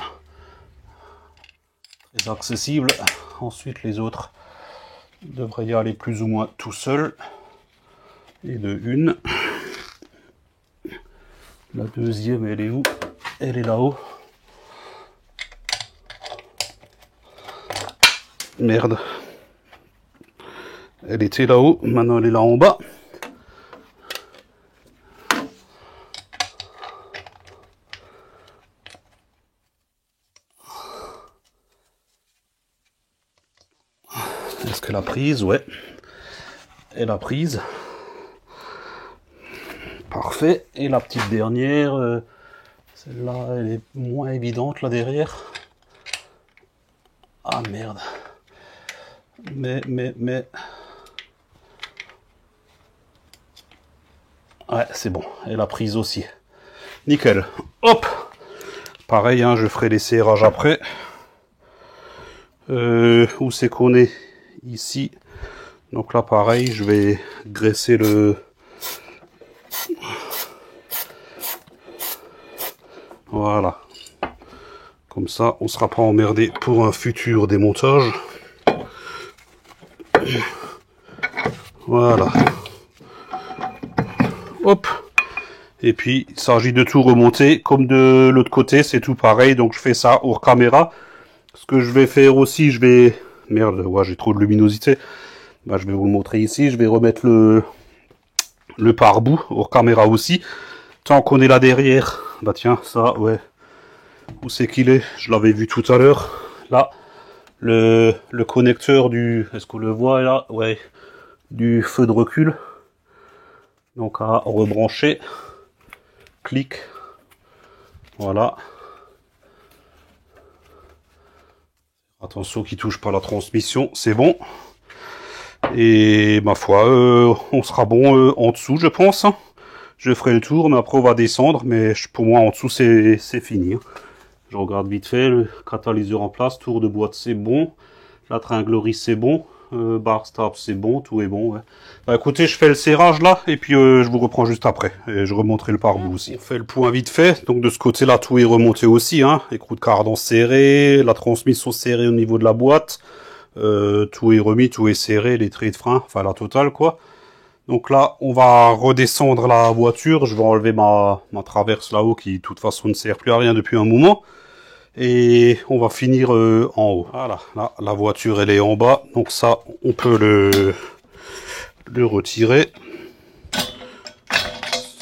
Très accessible. Ensuite, les autres devraient y aller plus ou moins tout seul. Et de une. La deuxième, elle est où? Elle est là-haut. Merde. Elle était là-haut. Maintenant, elle est là en bas. Est-ce qu'elle a prise? Ouais. Elle a prise. Parfait. Et la petite dernière, celle-là, elle est moins évidente là derrière. Ah merde. Mais. Ouais, c'est bon. Elle a prise aussi. Nickel. Hop. Pareil, hein, je ferai les serrages après. Où c'est qu'on est? Ici. Donc là, pareil, je vais graisser le... Voilà. Comme ça, on ne sera pas emmerdé pour un futur démontage. Voilà. Hop. Et puis, il s'agit de tout remonter. Comme de l'autre côté, c'est tout pareil. Donc, je fais ça hors caméra. Ce que je vais faire aussi, je vais... Merde, ouais, j'ai trop de luminosité. Bah, je vais vous le montrer ici. Je vais remettre le pare-bout hors caméra aussi. Tant qu'on est là derrière. Bah tiens, ça, ouais. Où c'est qu'il est? Je l'avais vu tout à l'heure. Là, le connecteur du... Est-ce qu'on le voit là? Ouais. Du feu de recul. Donc à rebrancher. Clic. Voilà. Attention qu'il touche pas la transmission. C'est bon. Et ma foi, on sera bon en dessous, je pense. Je ferai le tour, mais après on va descendre. Mais pour moi, en dessous, c'est fini. Je regarde vite fait, le catalyseur en place, tour de boîte c'est bon, la tringlerie c'est bon, bar stop c'est bon, tout est bon. Ouais. Bah écoutez, je fais le serrage là, et puis je vous reprends juste après. Et je remonterai le pare-bout aussi. On fait le point vite fait, donc de ce côté-là, tout est remonté aussi. Hein. Écrou de cardan serré, la transmission serrée au niveau de la boîte, tout est remis, tout est serré, les traits de frein, enfin la totale quoi. Donc là, on va redescendre la voiture, je vais enlever ma traverse là-haut qui de toute façon ne sert plus à rien depuis un moment. Et on va finir en haut. Voilà, là, la voiture elle est en bas, donc ça, on peut le retirer.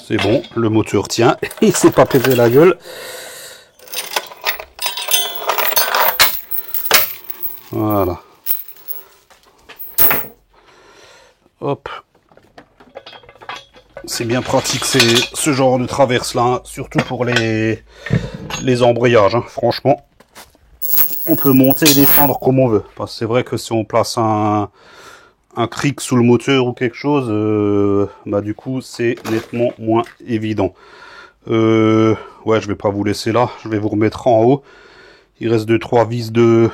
C'est bon, le moteur tient, il s'est pas pété la gueule. Voilà. Hop. C'est bien pratique ce genre de traverse là, hein, surtout pour les embrayages, hein, franchement. On peut monter et descendre comme on veut. Parce que c'est vrai que si on place un cric sous le moteur ou quelque chose, bah du coup c'est nettement moins évident. Ouais, je vais pas vous laisser là, je vais vous remettre en haut. Il reste 2-3 vis de...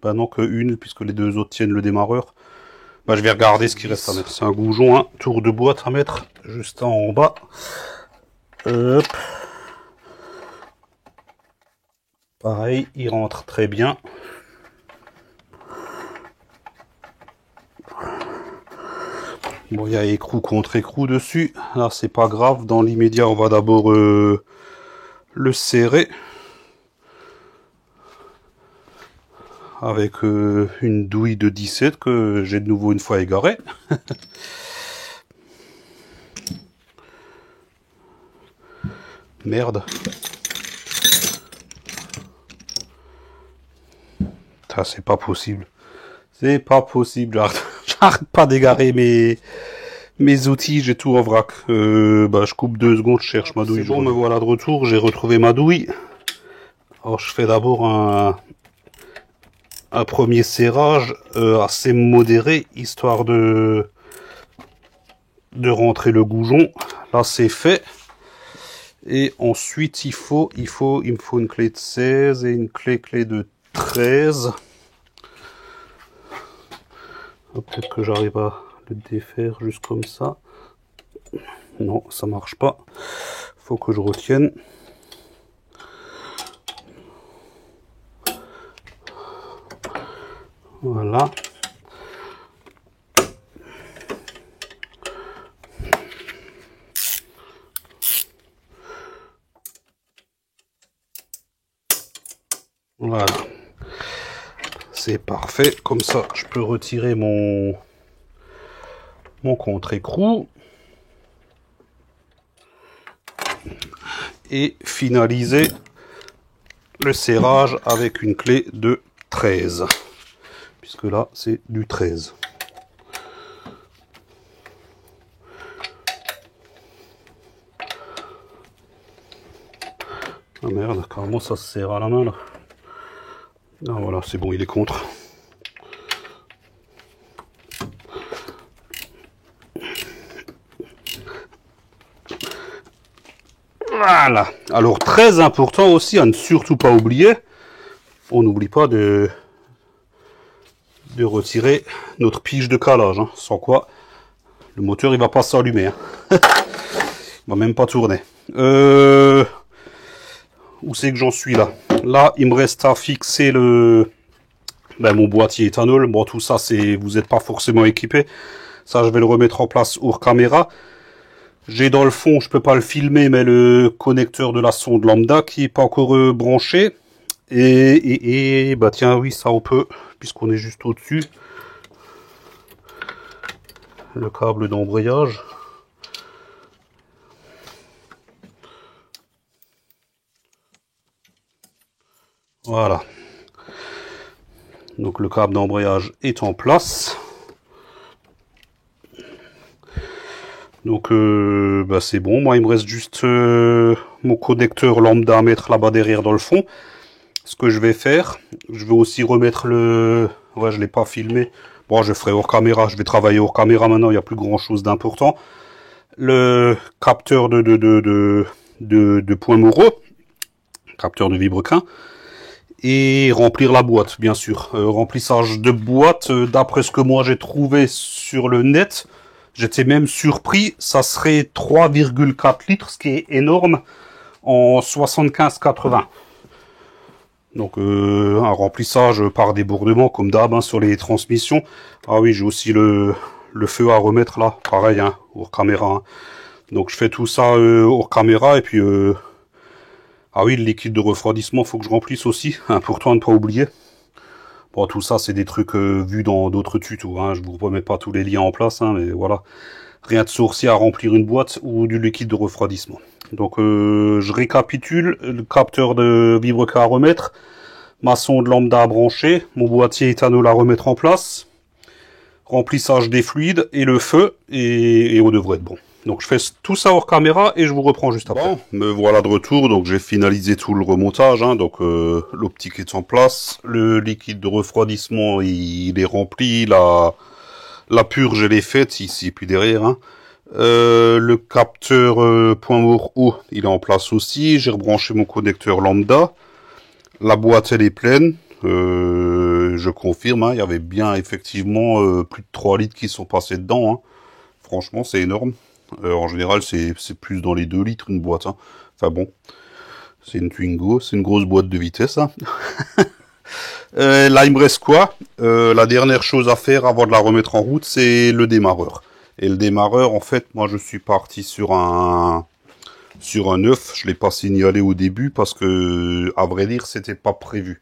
Bah non, que une, puisque les deux autres tiennent le démarreur. Bah, je vais regarder ce qu'il reste à mettre. C'est un goujon, hein, tour de boîte à mettre juste en bas. Hop. Pareil, il rentre très bien. Bon, il y a écrou contre écrou dessus. Là, c'est pas grave. Dans l'immédiat, on va d'abord le serrer avec une douille de 17 que j'ai de nouveau une fois égarée. Merde. Ça, c'est pas possible. C'est pas possible. J'arrête pas d'égarer mes outils, j'ai tout en vrac. Je coupe 2 secondes, je cherche ma douille. Bon, me voilà de retour, j'ai retrouvé ma douille. Alors je fais d'abord un premier serrage assez modéré, histoire de rentrer le goujon. Là c'est fait. Et ensuite il me faut une clé de 16 et une clé de 13. Peut-être que j'arrive à le défaire juste comme ça. Non, ça marche pas. Faut que je retienne. Voilà. Voilà. C'est parfait. Comme ça, je peux retirer mon contre-écrou. Et finaliser le serrage avec une clé de 13. Puisque là, c'est du 13. Ah merde, carrément ça se serre à la main là. Ah voilà, c'est bon, il est contre. Voilà. Alors très important aussi à ne surtout pas oublier, on n'oublie pas de retirer notre pige de calage, hein, sans quoi le moteur il va pas s'allumer. Hein. Il va même pas tourner. Où c'est que j'en suis là? Là, il me reste à fixer mon boîtier éthanol. Bon, tout ça, vous n'êtes pas forcément équipé. Ça, je vais le remettre en place hors caméra. J'ai dans le fond, je peux pas le filmer, mais le connecteur de la sonde lambda qui est pas encore branché. Et bah tiens, oui, ça on peut, puisqu'on est juste au-dessus. Le câble d'embrayage. Voilà. Donc le câble d'embrayage est en place. Donc c'est bon. Moi il me reste juste mon connecteur lambda à mettre là-bas derrière dans le fond. Ce que je vais faire, je vais aussi remettre le... Ouais, je l'ai pas filmé. Bon, je ferai hors caméra. Je vais travailler hors caméra maintenant. Il n'y a plus grand chose d'important. Le capteur de points moraux. Capteur de vibrequin. Et remplir la boîte, bien sûr. Remplissage de boîte, d'après ce que moi j'ai trouvé sur le net, j'étais même surpris, ça serait 3,4 litres, ce qui est énorme, en 75-80. Donc un remplissage par débordement, comme d'hab, hein, sur les transmissions. Ah oui, j'ai aussi le feu à remettre là, pareil, hein, hors caméra. Hein. Donc je fais tout ça hors caméra, et puis... Ah oui, le liquide de refroidissement, faut que je remplisse aussi, important à ne pas oublier. Bon, tout ça, c'est des trucs vus dans d'autres tutos, hein. Je vous remets pas tous les liens en place, hein, mais voilà. Rien de sorcier à remplir une boîte ou du liquide de refroidissement. Donc, je récapitule, le capteur de vibrequin à remettre, ma sonde lambda à brancher, mon boîtier éthanol à remettre en place, remplissage des fluides et le feu, et on devrait être bon. Donc je fais tout ça hors caméra et je vous reprends juste après. Bon, me voilà de retour, donc j'ai finalisé tout le remontage, hein, donc l'optique est en place, le liquide de refroidissement il est rempli, la purge elle est faite ici puis derrière. Hein. Le capteur point mort haut il est en place aussi, j'ai rebranché mon connecteur lambda, la boîte elle est pleine, je confirme, hein, il y avait bien effectivement plus de 3 litres qui sont passés dedans, hein. Franchement c'est énorme. En général, c'est plus dans les 2 litres une boîte. Hein. Enfin bon, c'est une Twingo, c'est une grosse boîte de vitesse. Hein. Là, il me reste quoi? La dernière chose à faire avant de la remettre en route, c'est le démarreur. Et le démarreur, en fait, moi, je suis parti sur un sur un neuf. Je l'ai pas signalé au début parce que, à vrai dire, c'était pas prévu.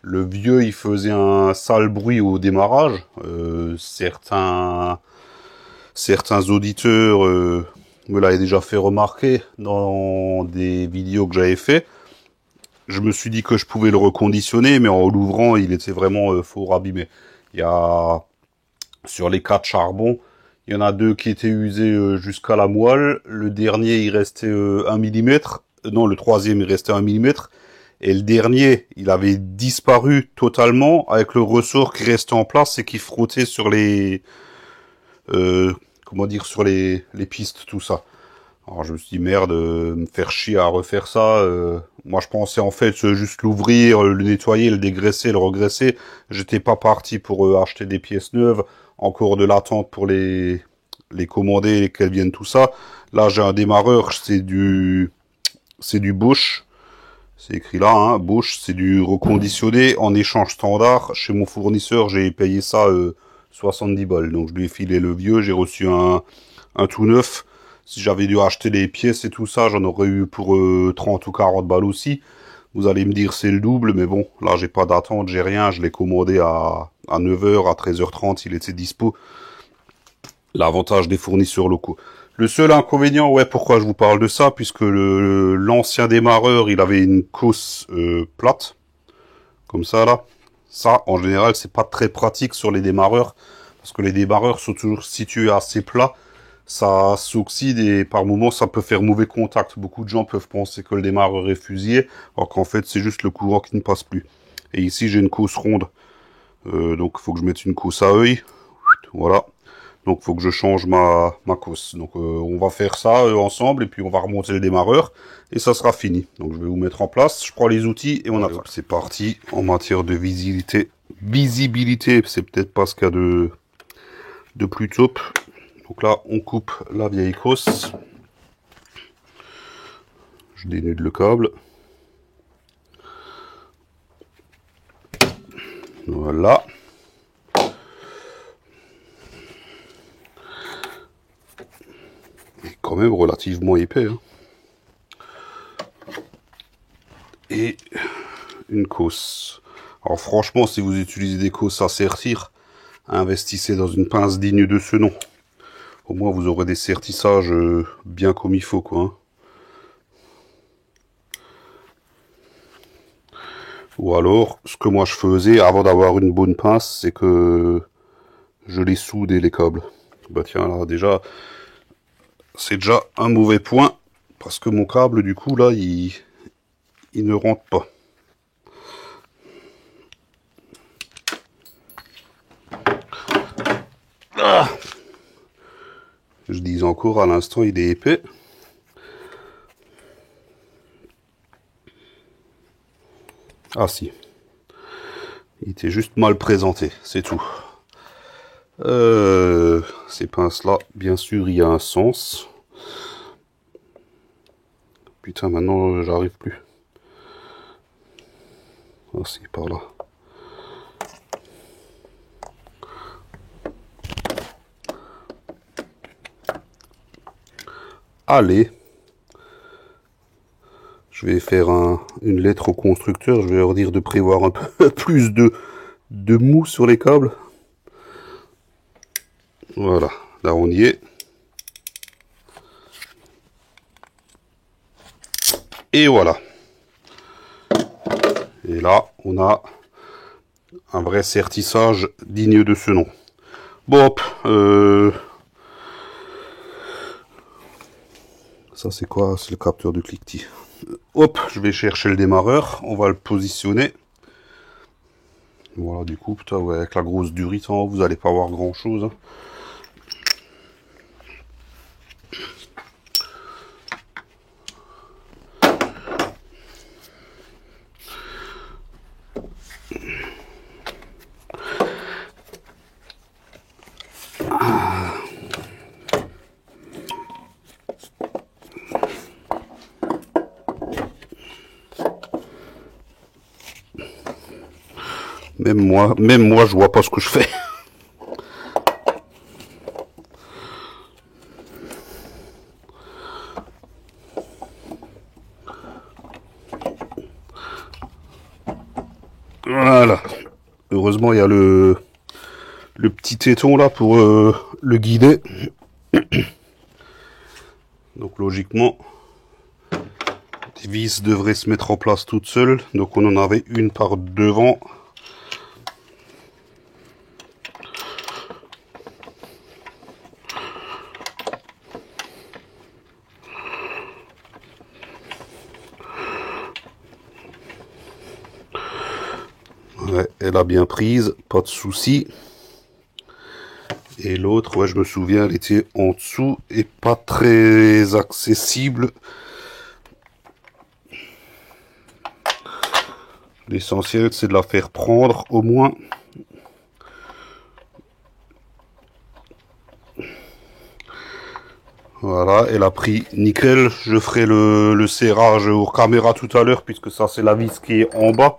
Le vieux, il faisait un sale bruit au démarrage. Certains auditeurs me l'avaient déjà fait remarquer dans des vidéos que j'avais fait. Je me suis dit que je pouvais le reconditionner, mais en l'ouvrant, il était vraiment fort abîmé. Il y a, sur les 4 charbons, il y en a 2 qui étaient usés jusqu'à la moelle. Le dernier, il restait 1 mm. Non, le troisième, il restait 1 mm. Et le dernier, il avait disparu totalement avec le ressort qui restait en place et qui frottait sur les... comment dire, sur les pistes, tout ça. Alors je me suis dit, merde, me faire chier à refaire ça. Moi je pensais en fait juste l'ouvrir, le nettoyer, le dégraisser, le regraisser. J'étais pas parti pour acheter des pièces neuves. Encore de l'attente pour les commander et qu'elles viennent tout ça. Là j'ai un démarreur, c'est du Bosch. C'est écrit là, hein, Bosch, c'est du reconditionné en échange standard. Chez mon fournisseur, j'ai payé ça 70 balles. Donc je lui ai filé le vieux, j'ai reçu un tout neuf. Si j'avais dû acheter les pièces et tout ça, j'en aurais eu pour 30 ou 40 balles aussi. Vous allez me dire c'est le double, mais bon, là j'ai pas d'attente, j'ai rien. Je l'ai commandé à 9h, à 13h30, il était dispo. L'avantage des fournisseurs locaux. Le seul inconvénient, ouais, pourquoi je vous parle de ça, puisque l'ancien démarreur, il avait une cosse plate, comme ça là. Ça, en général, c'est pas très pratique sur les démarreurs, parce que les démarreurs sont toujours situés assez plats. Ça s'oxyde et par moments, ça peut faire mauvais contact. Beaucoup de gens peuvent penser que le démarreur est fusillé, alors qu'en fait, c'est juste le courant qui ne passe plus. Et ici, j'ai une cosse ronde, donc il faut que je mette une cosse à œil. Voilà. Donc il faut que je change ma cosse. Donc on va faire ça ensemble et puis on va remonter le démarreur et ça sera fini. Donc je vais vous mettre en place, je prends les outils et on attend. C'est parti. En matière de visibilité, c'est peut-être pas ce qu'il y a de plus top. Donc là on coupe la vieille cosse. Je dénude le câble. Voilà. Quand même relativement épais, hein. Et une cosse. Alors franchement, si vous utilisez des cosses à sertir, investissez dans une pince digne de ce nom. Au moins vous aurez des sertissages bien comme il faut, quoi, hein. Ou alors, ce que moi je faisais avant d'avoir une bonne pince, c'est que je les soudais les câbles. Bah tiens, là déjà, c'est déjà un mauvais point, parce que mon câble, du coup, là, il ne rentre pas. Ah, je disais encore à l'instant, il est épais. Ah si. Il était juste mal présenté, c'est tout. Ces pinces-là, bien sûr, il y a un sens. Putain, maintenant, j'arrive plus. Ah si, par là. Allez. Je vais faire une lettre au constructeur. Je vais leur dire de prévoir un peu plus de mou sur les câbles. Voilà, là on y est. Et voilà. Et là, on a un vrai sertissage digne de ce nom. Bon, hop. Ça, c'est quoi? C'est le capteur de cliquetis. Hop, je vais chercher le démarreur. On va le positionner. Voilà, du coup, putain, ouais, avec la grosse durite en haut, vous n'allez pas voir grand-chose, hein. Même moi, je vois pas ce que je fais. Voilà. Heureusement, il y a le petit téton là pour le guider. Donc logiquement, les vis devraient se mettre en place toutes seules. Donc on en avait une par devant. Ouais, elle a bien prise, pas de souci. Et l'autre, ouais, je me souviens, elle était en dessous et pas très accessible. L'essentiel, c'est de la faire prendre au moins. Voilà, elle a pris nickel. Je ferai le serrage aux caméras tout à l'heure, puisque ça, c'est la vis qui est en bas.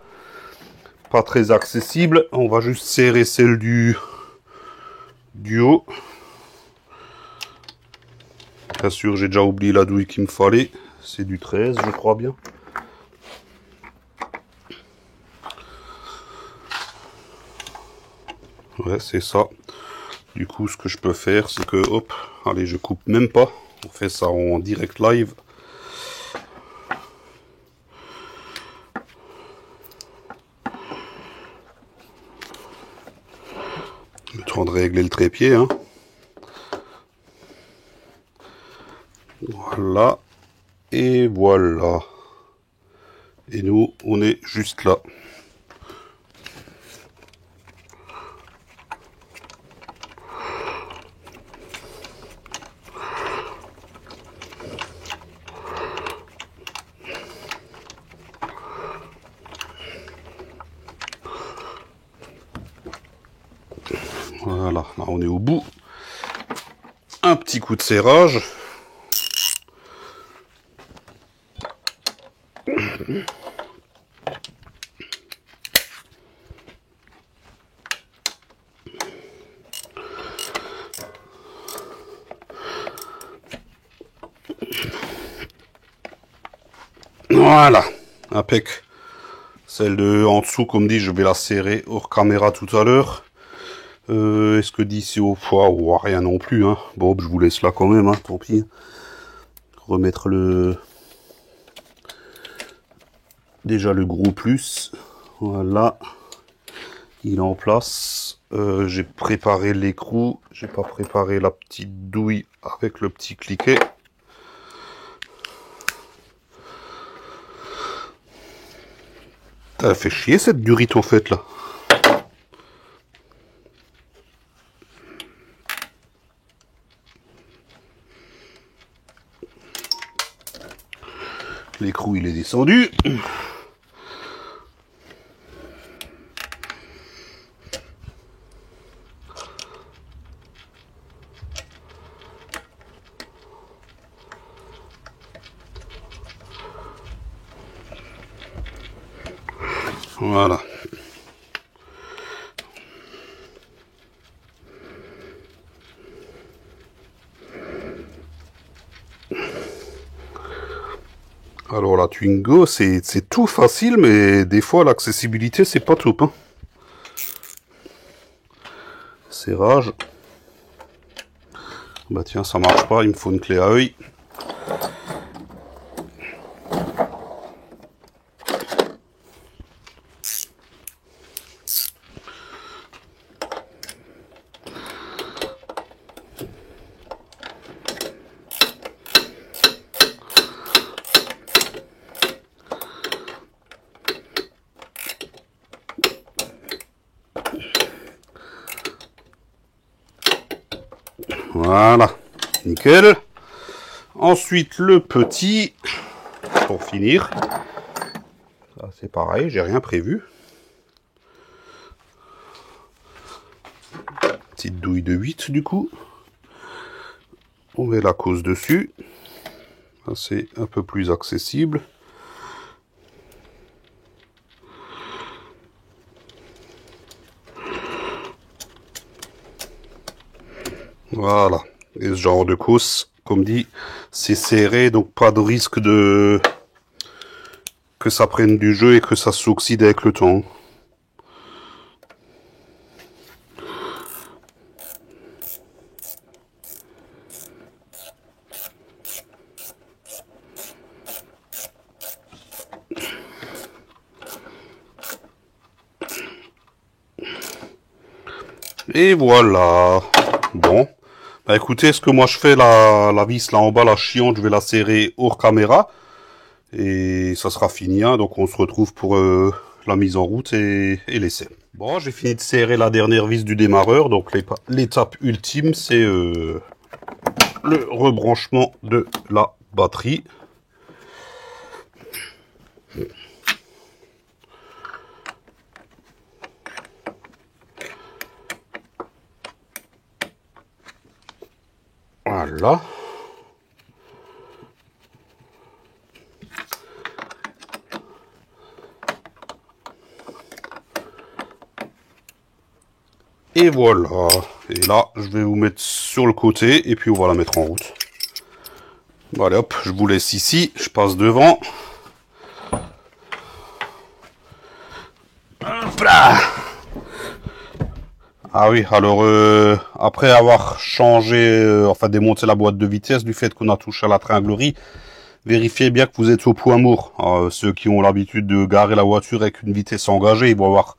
Pas très accessible. On va juste serrer celle du haut. Bien sûr, j'ai déjà oublié la douille qu'il me fallait. C'est du 13, je crois bien. Ouais, c'est ça. Du coup, ce que je peux faire, c'est que, hop, allez, je coupe même pas. On fait ça en direct live. Le temps de régler le trépied, hein. Voilà. Et voilà. Et nous, on est juste là. Voilà, là on est au bout. Un petit coup de serrage. Voilà, impec. Celle de en dessous, comme dit, je vais la serrer hors caméra tout à l'heure. Est-ce que d'ici au foie, oh, rien non plus, hein. Bon, je vous laisse là quand même, hein, tant pis. Remettre déjà le gros plus. Voilà. Il est en place. J'ai préparé l'écrou. J'ai pas préparé la petite douille avec le petit cliquet. Ça fait chier cette durite en fait là. L'écrou il est descendu. Voilà. Alors la Twingo, c'est tout facile, mais des fois l'accessibilité c'est pas top. Hein. Serrage. Bah tiens, ça marche pas, il me faut une clé à œil. Voilà, nickel. Ensuite, le petit, pour finir. Ça, c'est pareil, j'ai rien prévu. Petite douille de 8, du coup. On met la cause dessus. C'est un peu plus accessible. Voilà. Et ce genre de cause, comme dit, c'est serré, donc pas de risque de que ça prenne du jeu et que ça s'oxyde avec le temps. Et voilà. Bon. Bah écoutez, ce que moi je fais, la vis là en bas, la chiante, je vais la serrer hors caméra. Et ça sera fini, hein. Donc on se retrouve pour la mise en route et l'essai. Bon, j'ai fini de serrer la dernière vis du démarreur. Donc l'étape ultime, c'est le rebranchement de la batterie. Voilà. Et voilà. Et là, je vais vous mettre sur le côté et puis on va la mettre en route. Bon, allez hop, je vous laisse ici. Je passe devant. Hop là. Ah oui, alors après avoir changé, enfin démonté la boîte de vitesse, du fait qu'on a touché à la tringlerie, vérifiez bien que vous êtes au point mort. Ceux qui ont l'habitude de garer la voiture avec une vitesse engagée, ils vont avoir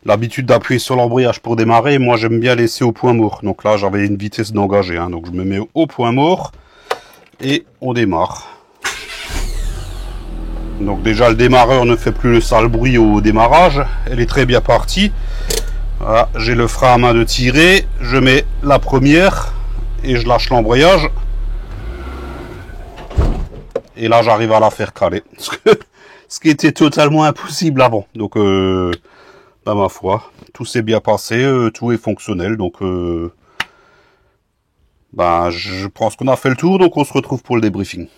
l'habitude d'appuyer sur l'embrayage pour démarrer. Moi, j'aime bien laisser au point mort. Donc là, j'avais une vitesse d'engagé, hein, donc je me mets au point mort et on démarre. Donc déjà, le démarreur ne fait plus le sale bruit au démarrage. Elle est très bien partie. Voilà, j'ai le frein à main de tirer, je mets la première et je lâche l'embrayage. Et là, j'arrive à la faire caler. Ce qui était totalement impossible avant. Donc, bah, ma foi, tout s'est bien passé, tout est fonctionnel. Donc, bah, je pense qu'on a fait le tour, donc on se retrouve pour le débriefing.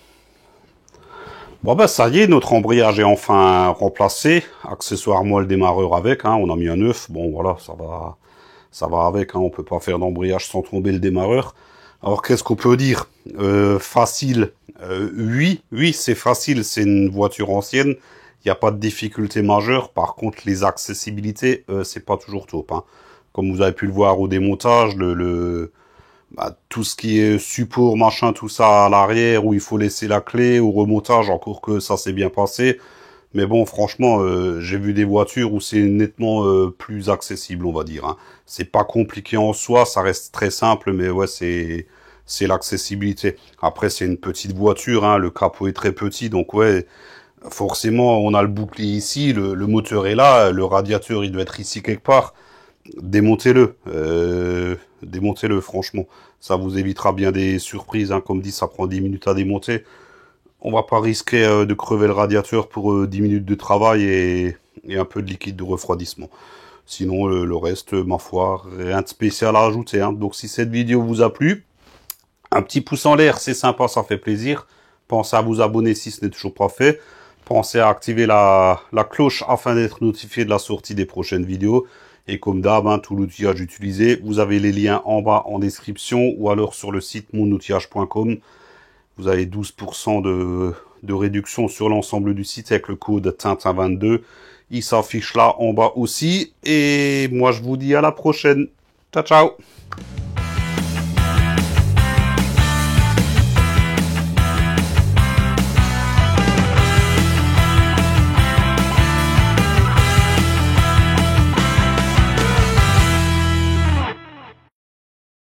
Bon bah ça y est, notre embrayage est enfin remplacé, accessoirement le démarreur avec, hein, on a mis un neuf, bon voilà, ça va avec, hein, on peut pas faire d'embrayage sans tomber le démarreur. Alors qu'est-ce qu'on peut dire? Facile, oui, c'est facile, c'est une voiture ancienne, il n'y a pas de difficulté majeure, par contre les accessibilités, c'est pas toujours top, hein. Comme vous avez pu le voir au démontage, bah, tout ce qui est support, machin, tout ça à l'arrière, où il faut laisser la clé, au remontage, encore que ça s'est bien passé. Mais bon, franchement, j'ai vu des voitures où c'est nettement plus accessible, on va dire, hein. C'est pas compliqué en soi, ça reste très simple, mais ouais, c'est l'accessibilité. Après, c'est une petite voiture, hein, le capot est très petit, donc ouais, forcément, on a le bouclier ici, le moteur est là, le radiateur, il doit être ici quelque part. Démontez-le, démontez-le, franchement. Ça vous évitera bien des surprises, hein. Comme dit, ça prend 10 minutes à démonter. On va pas risquer de crever le radiateur pour 10 minutes de travail et un peu de liquide de refroidissement. Sinon, le reste, ma foi, rien de spécial à ajouter, hein. Donc, si cette vidéo vous a plu, un petit pouce en l'air, c'est sympa, ça fait plaisir. Pensez à vous abonner si ce n'est toujours pas fait. Pensez à activer la cloche afin d'être notifié de la sortie des prochaines vidéos. Et comme d'hab, hein, tout l'outillage utilisé, vous avez les liens en bas en description ou alors sur le site monoutillage.com. Vous avez 12% de réduction sur l'ensemble du site avec le code Tintin22. Il s'affiche là en bas aussi. Et moi, je vous dis à la prochaine. Ciao, ciao!